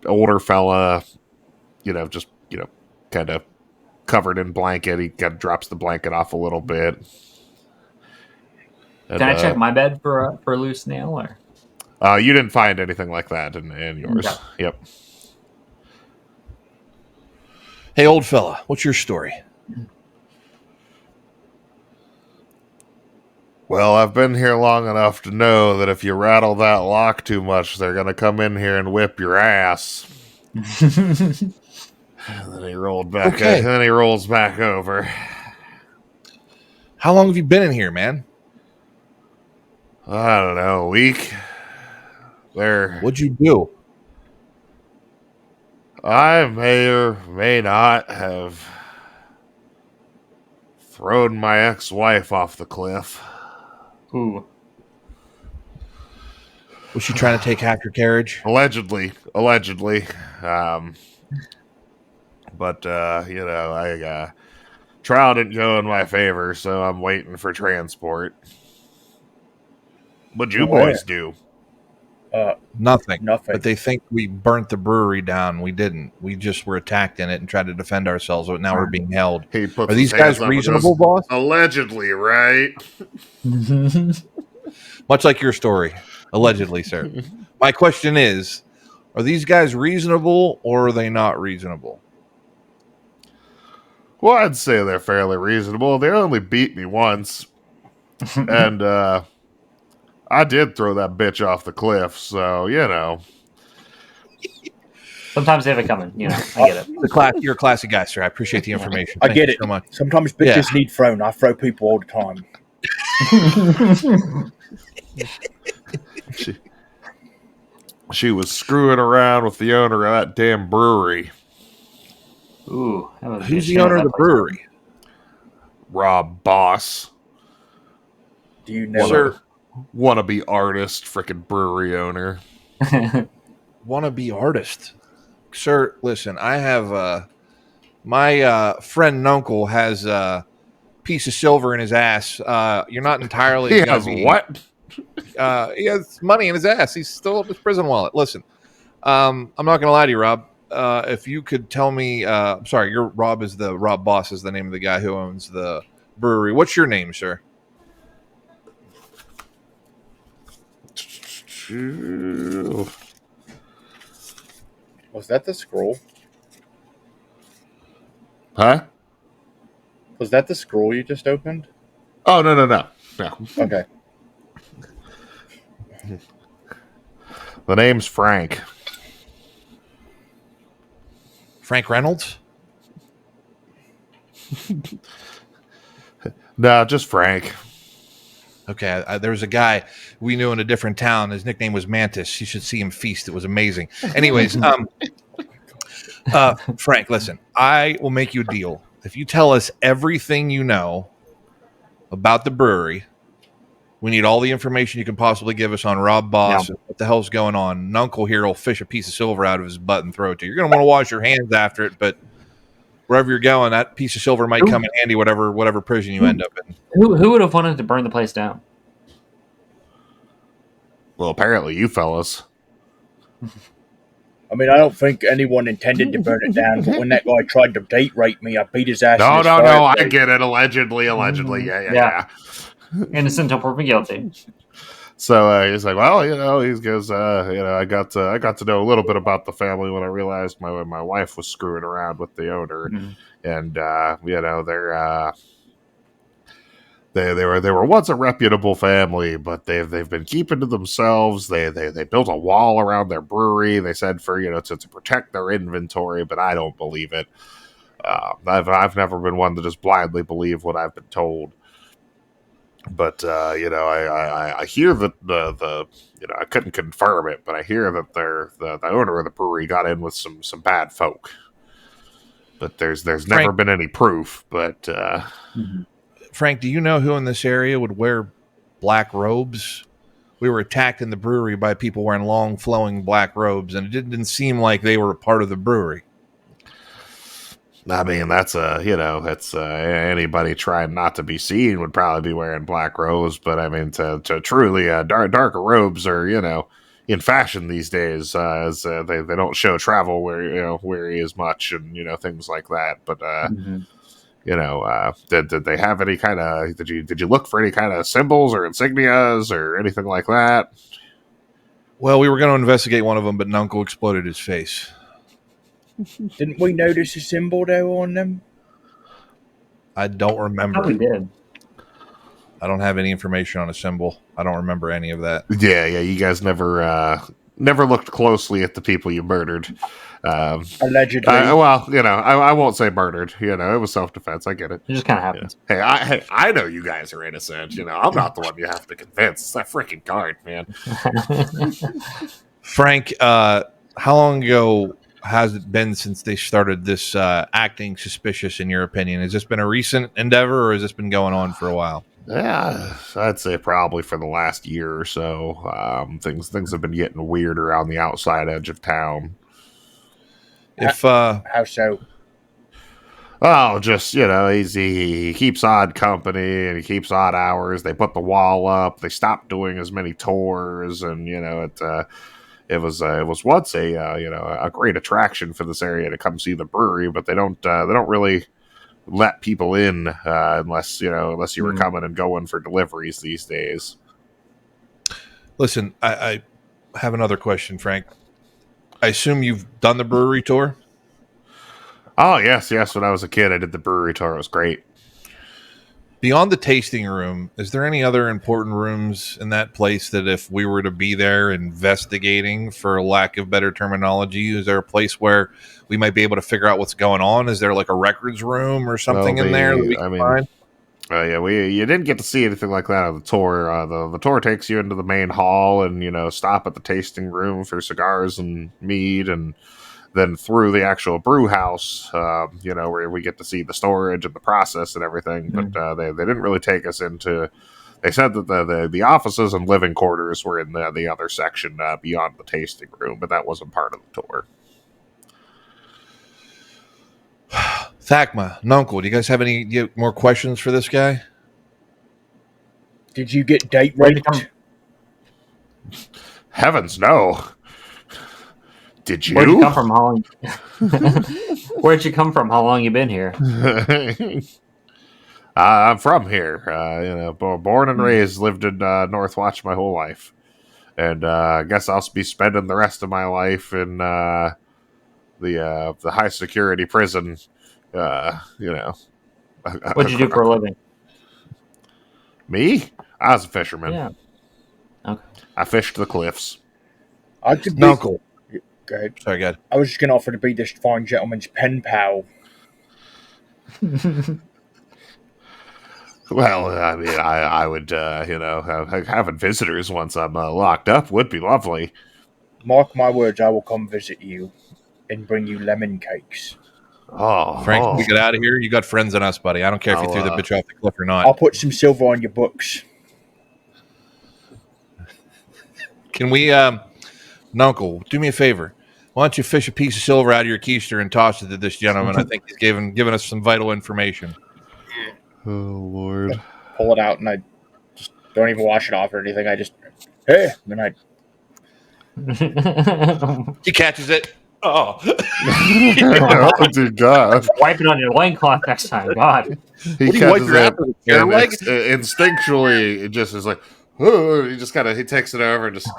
older fella, just, kind of covered in blanket. He kind of drops the blanket off a little bit. And,
can I check my bed for a loose nail? Or?
You didn't find anything like that in yours.
Okay.
Yep.
Hey, old fella, what's your story?
Well, I've been here long enough to know that if you rattle that lock too much, they're going to come in here and whip your ass. And then he rolled back.
Okay.
And then he rolls back over.
How long have you been in here, man?
I don't know, a week.
What'd you do?
I may or may not have thrown my ex-wife off the cliff.
Ooh.
Was she trying to take half your carriage?
Allegedly. Trial didn't go in my favor, so I'm waiting for transport. What'd you boys do?
Nothing. But they think we burnt the brewery down. We didn't. We just were attacked in it and tried to defend ourselves, but now we're being held. Are these guys reasonable, boss?
Allegedly, right?
Much like your story. Allegedly, sir. My question is, are these guys reasonable or are they not reasonable?
Well, I'd say they're fairly reasonable. They only beat me once. And, I did throw that bitch off the cliff, so,
Sometimes they have it coming, I get it.
You're a classy guy, sir. I appreciate the information.
I get it.
So much.
Sometimes bitches need thrown. I throw people all the time.
She was screwing around with the owner of that damn brewery.
Ooh.
Who's the owner of the brewery?
Rob Boss.
Do you know?
Sir,
wannabe artist, frickin' brewery owner.
Wannabe artist. Sir, listen, I have my friend Nuncle has piece of silver in his ass. You're not entirely.
He has what?
He has money in his ass. He's still in his prison wallet. Listen, I'm not going to lie to you, Rob. If you could tell me, I'm sorry, Rob Boss is the name of the guy who owns the brewery. What's your name, sir?
Was that the scroll?
Huh?
Was that the scroll you just opened?
Oh, no.
Okay.
The name's Frank.
Frank Reynolds?
No, just Frank.
Okay, there was a guy we knew in a different town. His nickname was Mantis. You should see him feast. It was amazing. Anyways, Frank, listen, I will make you a deal. If you tell us everything you know about the brewery, we need all the information you can possibly give us on Rob Boss and what the hell's going on. Nuncle here will fish a piece of silver out of his butt and throw it to you. You're going to want to wash your hands after it, but wherever you're going, that piece of silver might come in handy, whatever prison you end up in.
Who would have wanted to burn the place down?
Well, apparently you fellas.
I mean, I don't think anyone intended to burn it down, but when that guy tried to date rape me, I beat his ass.
No, I get it. Allegedly. Yeah.
Innocent until proven guilty.
So he's like, well, he goes, I got to know a little bit about the family when I realized my wife was screwing around with the owner, and they were once a reputable family, but they've been keeping to themselves. They built a wall around their brewery. They said to protect their inventory, but I don't believe it. I've never been one to just blindly believe what I've been told. But I hear that the I couldn't confirm it, but I hear that the owner of the brewery got in with some bad folk. But there's never been any proof. But
Frank, do you know who in this area would wear black robes? We were attacked in the brewery by people wearing long, flowing black robes, and it didn't seem like they were a part of the brewery.
I mean, that's anybody trying not to be seen would probably be wearing black robes. But I mean, to truly darker robes are in fashion these days, as they don't show travel weary as much, and things like that. But did they have any kind of did you look for any kind of symbols or insignias or anything like that?
Well, we were going to investigate one of them, but Nuncle exploded his face.
Didn't we notice a symbol though on them?
I don't remember.
Oh, we did.
I don't have any information on a symbol. I don't remember any of that.
Yeah. You guys never looked closely at the people you murdered.
Allegedly.
I won't say murdered. It was self-defense. I get it.
It just kind of happens.
Hey, I know you guys are innocent. I'm not the one you have to convince. It's that freaking guard, man.
Frank, how long ago has it been since they started this acting suspicious, in your opinion? Has this been a recent endeavor, or has this been going on for a while?
Yeah, I'd say probably for the last year or so. Things have been getting weird around the outside edge of town.
How so?
Oh, just, he keeps odd company and he keeps odd hours. They put the wall up. They stopped doing as many tours, and it was once a great attraction for this area to come see the brewery, but they don't really let people in unless you were coming and going for deliveries these days.
Listen, I have another question, Frank. I assume you've done the brewery tour?
Oh, yes. When I was a kid, I did the brewery tour. It was great.
Beyond the tasting room, is there any other important rooms in that place that if we were to be there investigating, for lack of better terminology, is there a place where we might be able to figure out what's going on? Is there like a records room or something in there that we can find?
You didn't get to see anything like that on the tour. The tour takes you into the main hall and, stop at the tasting room for cigars and mead, and then through the actual brew house, where we get to see the storage and the process and everything. But they didn't really take us into. They said that the offices and living quarters were in the other section beyond the tasting room, but that wasn't part of the tour.
Thakma, Nuncle, do you guys have any more questions for this guy?
Did you get date
Where'd you
raped?
Heavens, no. Did you?
Where'd you come from? How long? Where'd you come from? How long you been here?
I'm from here. Born and raised, lived in Northwatch my whole life. And I guess I'll be spending the rest of my life in the high security prison.
What'd you do for a living?
Me? I was a fisherman.
Yeah. Okay.
I fished the cliffs.
I could be.
Nuncle.
Go ahead.
Sorry, God.
I was just going to offer to be this fine gentleman's pen pal.
Well, I mean, I would, having visitors once I'm locked up would be lovely.
Mark my words, I will come visit you and bring you lemon cakes.
Oh,
Frank, we get out of here. You got friends in us, buddy. I don't care if you threw the bitch off the cliff or not.
I'll put some silver on your books.
Can we, Nuncle, do me a favor. Why don't you fish a piece of silver out of your keister and toss it to this gentleman? I think he's given us some vital information.
Oh, Lord.
Pull it out, and I just don't even wash it off or anything. I just, hey, then I.
He catches it. Oh.
Oh, dear God.
Wipe it on your loincloth next time. God.
He
What do you wipe
catches
your
it
ass with a chair
and
leg?
instinctually, it just is like, oh, he just he takes it over and just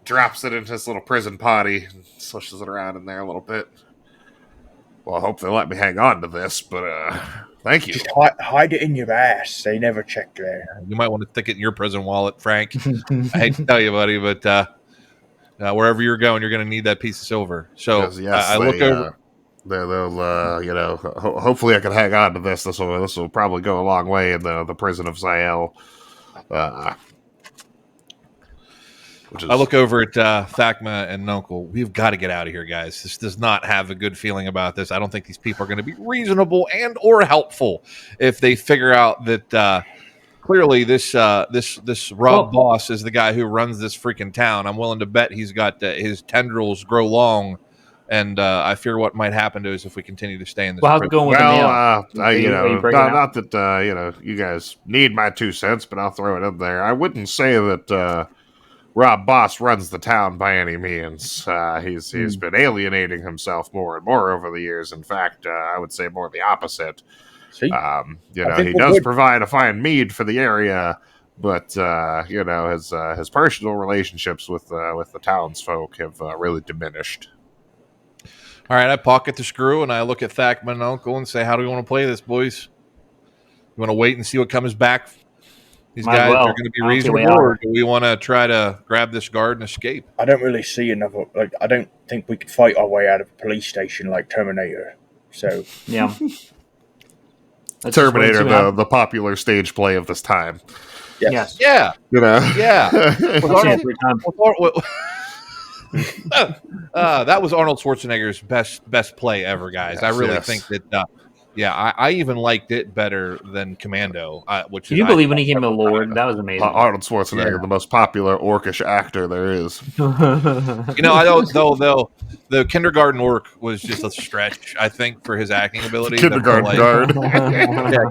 drops it into his little prison potty and swishes it around in there a little bit. Well, I hope they let me hang on to this, but thank you.
Just hide it in your ass. They never check there.
You might want to stick it in your prison wallet, Frank. I hate to tell you, buddy, but wherever you're going, you're going to need that piece of silver. So I look over.
They'll hopefully I can hang on to this. This will probably go a long way in the prison of Ziel.
I look over at Thakma and Nuncle. We've got to get out of here, guys. This does not have a good feeling about this. I don't think these people are going to be reasonable and or helpful if they figure out that clearly this Rob Boss is the guy who runs this freaking town. I'm willing to bet he's got his tendrils grow long, and I fear what might happen to us if we continue to stay in this.
Well, how's it going with the mail?
Not that you guys need my 2 cents, but I'll throw it in there. I wouldn't say that Rob Boss runs the town by any means. He's been alienating himself more and more over the years. In fact, I would say more the opposite.
See?
He does provide a fine mead for the area, but his personal relationships with the townsfolk have really diminished.
All right, I pocket the screw and I look at Thakma and Uncle and say, "How do we want to play this, boys? You want to wait and see what comes back? These guys are going to be reasonable, or do we want to try to grab this guard and escape?"
I don't really see another. I don't think we could fight our way out of a police station like Terminator. So
yeah,
Terminator, the popular stage play of this time.
Yes.
Yeah. Yeah. That was Arnold Schwarzenegger's best play ever, guys.
Yes,
I really think that. I even liked it better than Commando. Which
can you believe when he came to Lord? That was amazing.
Arnold Schwarzenegger, the most popular orcish actor there is.
I don't though. The kindergarten orc was just a stretch, I think, for his acting ability.
Kindergarten guard.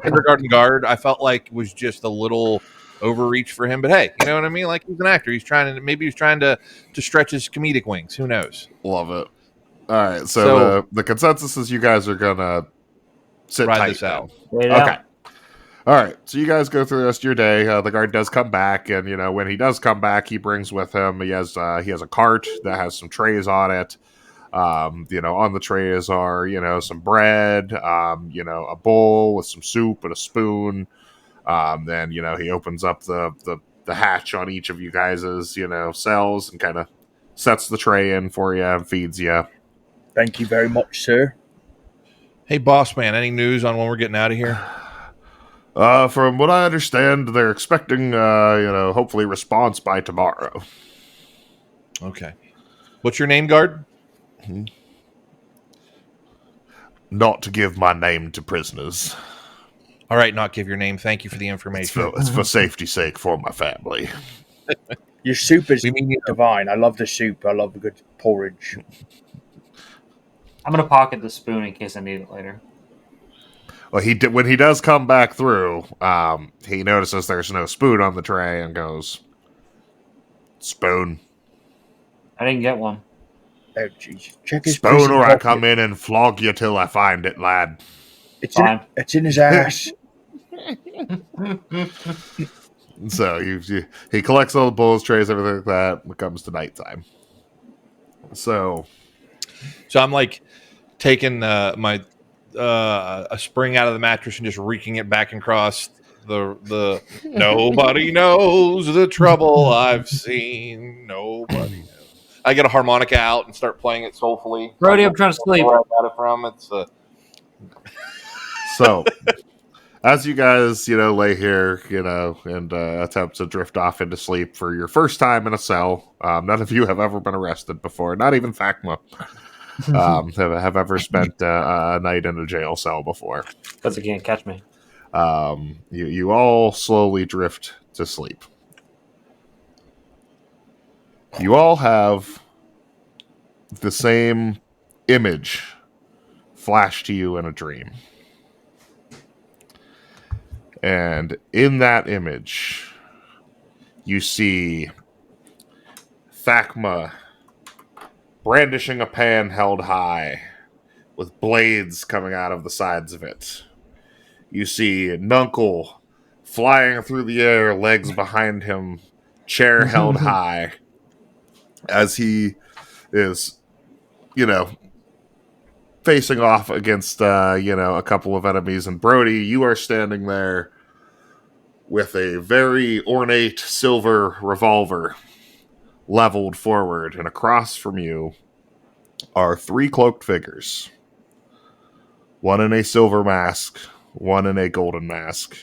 Kindergarten guard. I felt like was just a little overreach for him. But hey, you know what I mean? Like, he's an actor. He's trying to stretch his comedic wings. Who knows?
Love it. All right. So the consensus is you guys are gonna sit
ride
tight
this out.
Okay. All right. So you guys go through the rest of your day. The guard does come back, and when he does come back, he brings with him. He has a cart that has some trays on it. On the trays are some bread, a bowl with some soup and a spoon. Then he opens up the hatch on each of you guys's cells and kind of sets the tray in for you and feeds you.
Thank you very much, sir.
Hey, boss man, any news on when we're getting out of here?
From what I understand, they're expecting, hopefully response by tomorrow.
Okay. What's your name, guard?
Not to give my name to prisoners.
All right, not give your name. Thank you for the information.
It's for safety's sake for my family.
Your soup is divine. I love the soup. I love the good porridge.
I'm going to pocket the spoon in case I need it later.
Well, he did, when he does come back through, he notices there's no spoon on the tray and goes, "Spoon,
I didn't get one.
Oh, jeez. Check his
spoon,
prison
or I
pocket.
come in and flog you till I find it, lad."
Fine.
It's in his ass.
So he collects all the bowls, trays, everything like that. When it comes to nighttime, so
I'm like taking my a spring out of the mattress and just reeking it back across the nobody knows the trouble I've seen. Nobody knows. I get a harmonica out and start playing it soulfully.
Brody, I'm trying to sleep.
Where I got it from? It's
So, as you guys, lay here, and attempt to drift off into sleep for your first time in a cell. None of you have ever been arrested before. Not even Facma have ever spent a night in a jail cell before.
Because he can't catch me.
You all slowly drift to sleep. You all have the same image flash to you in a dream. And in that image, you see Thakma brandishing a pan held high with blades coming out of the sides of it. You see Nuncle flying through the air, legs behind him, chair held high, as he is, facing off against, a couple of enemies. And Brody, you are standing there with a very ornate silver revolver leveled forward, and across from you are 3 cloaked figures. One in a silver mask, one in a golden mask,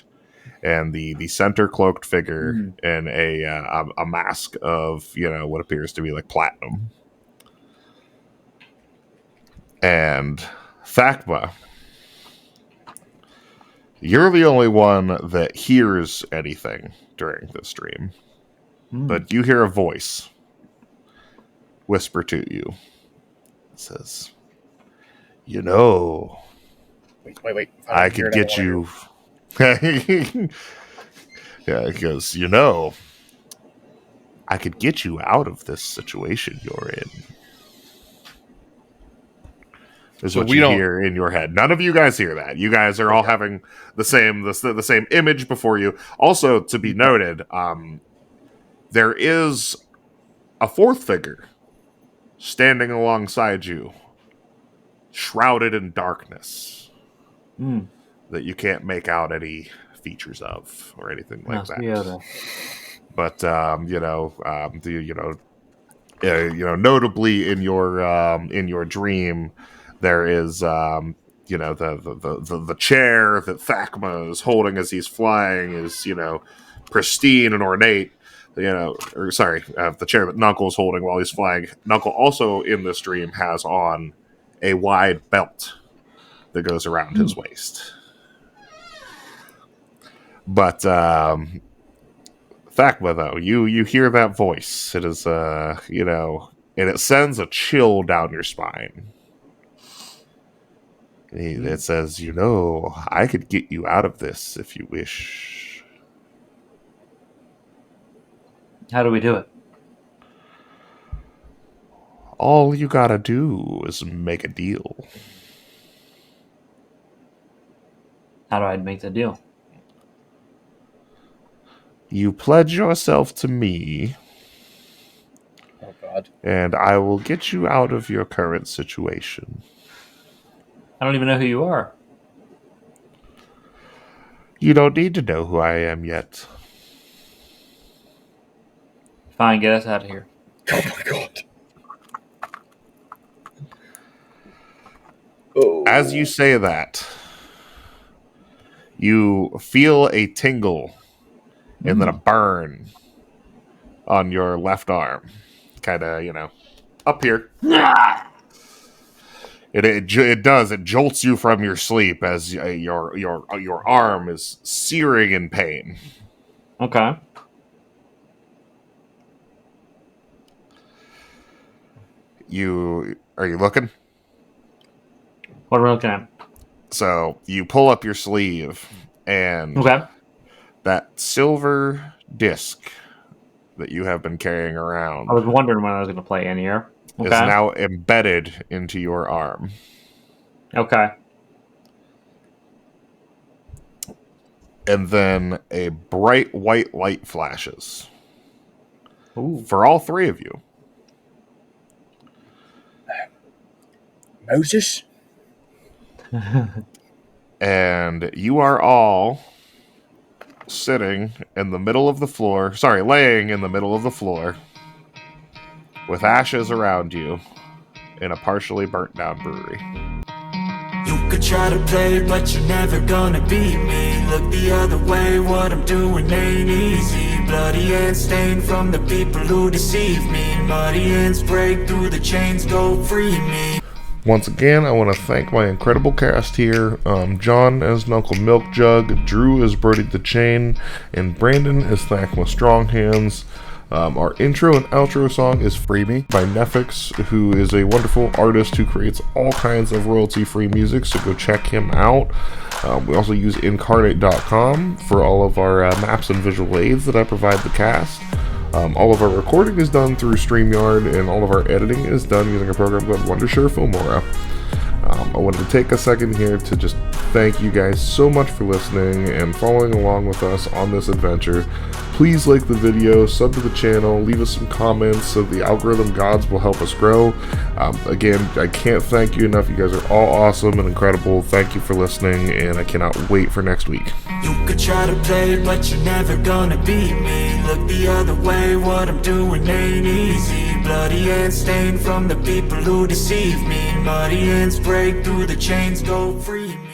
and the center cloaked figure in a mask of, what appears to be like platinum. And Thakma, you're the only one that hears anything during this dream. But you hear a voice whisper to you. It says,
Wait.
I could get you. Yeah, because, I could get you out of this situation you're in. Is
So
what
we
you
don't
hear in your head. None of you guys hear that. You guys are all having the same image before you. Also, to be noted, there is a 4th figure standing alongside you, shrouded in darkness, that you can't make out any features of or anything like that.
Yoda.
But notably in your dream, there is the chair that Thakma is holding as he's flying is pristine and ornate. The chair that Knuckle is holding while he's flying. Knuckle also in this dream has on a wide belt that goes around his waist. But Thakma, though, you hear that voice. It is and it sends a chill down your spine. It says, I could get you out of this if you wish.
How do we do it?
All you gotta do is make a deal.
How do I make the deal?
You pledge yourself to me,
Oh, God.
and I will get you out of your current situation.
I don't even know who you are.
You don't need to know who I am yet.
Fine, get us out of here.
Oh, my God. Oh.
As you say that, you feel a tingle and then a burn on your left arm. Kind of, up here. It does. It jolts you from your sleep as your arm is searing in pain.
Okay.
Are you looking?
What are we looking at?
So you pull up your sleeve, and
Okay.
that silver disc that you have been carrying around
I was wondering when I was going to play in here.
is
Okay.
now embedded into your arm.
Okay.
And then a bright white light flashes
Ooh.
for all three of you.
Moses?
And you are all sitting in the middle of the floor. Sorry, laying in the middle of the floor with ashes around you in a partially burnt down brewery.
You could try to play, but you're never gonna beat me. Look the other way, what I'm doing ain't easy. Bloody hands stained from the people who deceive me. Muddy hands break through the chains, go free me.
Once again, I want to thank my incredible cast here. John as Uncle Milk Jug, Drew as Brody the Chain, and Brandon as Thakma Strong Hands. Our intro and outro song is Free Me by NEFFEX, who is a wonderful artist who creates all kinds of royalty-free music, so go check him out. We also use incarnate.com for all of our maps and visual aids that I provide the cast. All of our recording is done through StreamYard, and all of our editing is done using a program called Wondershare Filmora. I wanted to take a second here to just thank you guys so much for listening and following along with us on this adventure. Please like the video, sub to the channel, leave us some comments so the algorithm gods will help us grow. Again, I can't thank you enough. You guys are all awesome and incredible. Thank you for listening, and I cannot wait for next week.
You could try to play, but you're never gonna beat me. Look the other way, what I'm doing ain't easy. Bloody hands stained from the people who deceive me. Muddy hands break through the chains, go free me.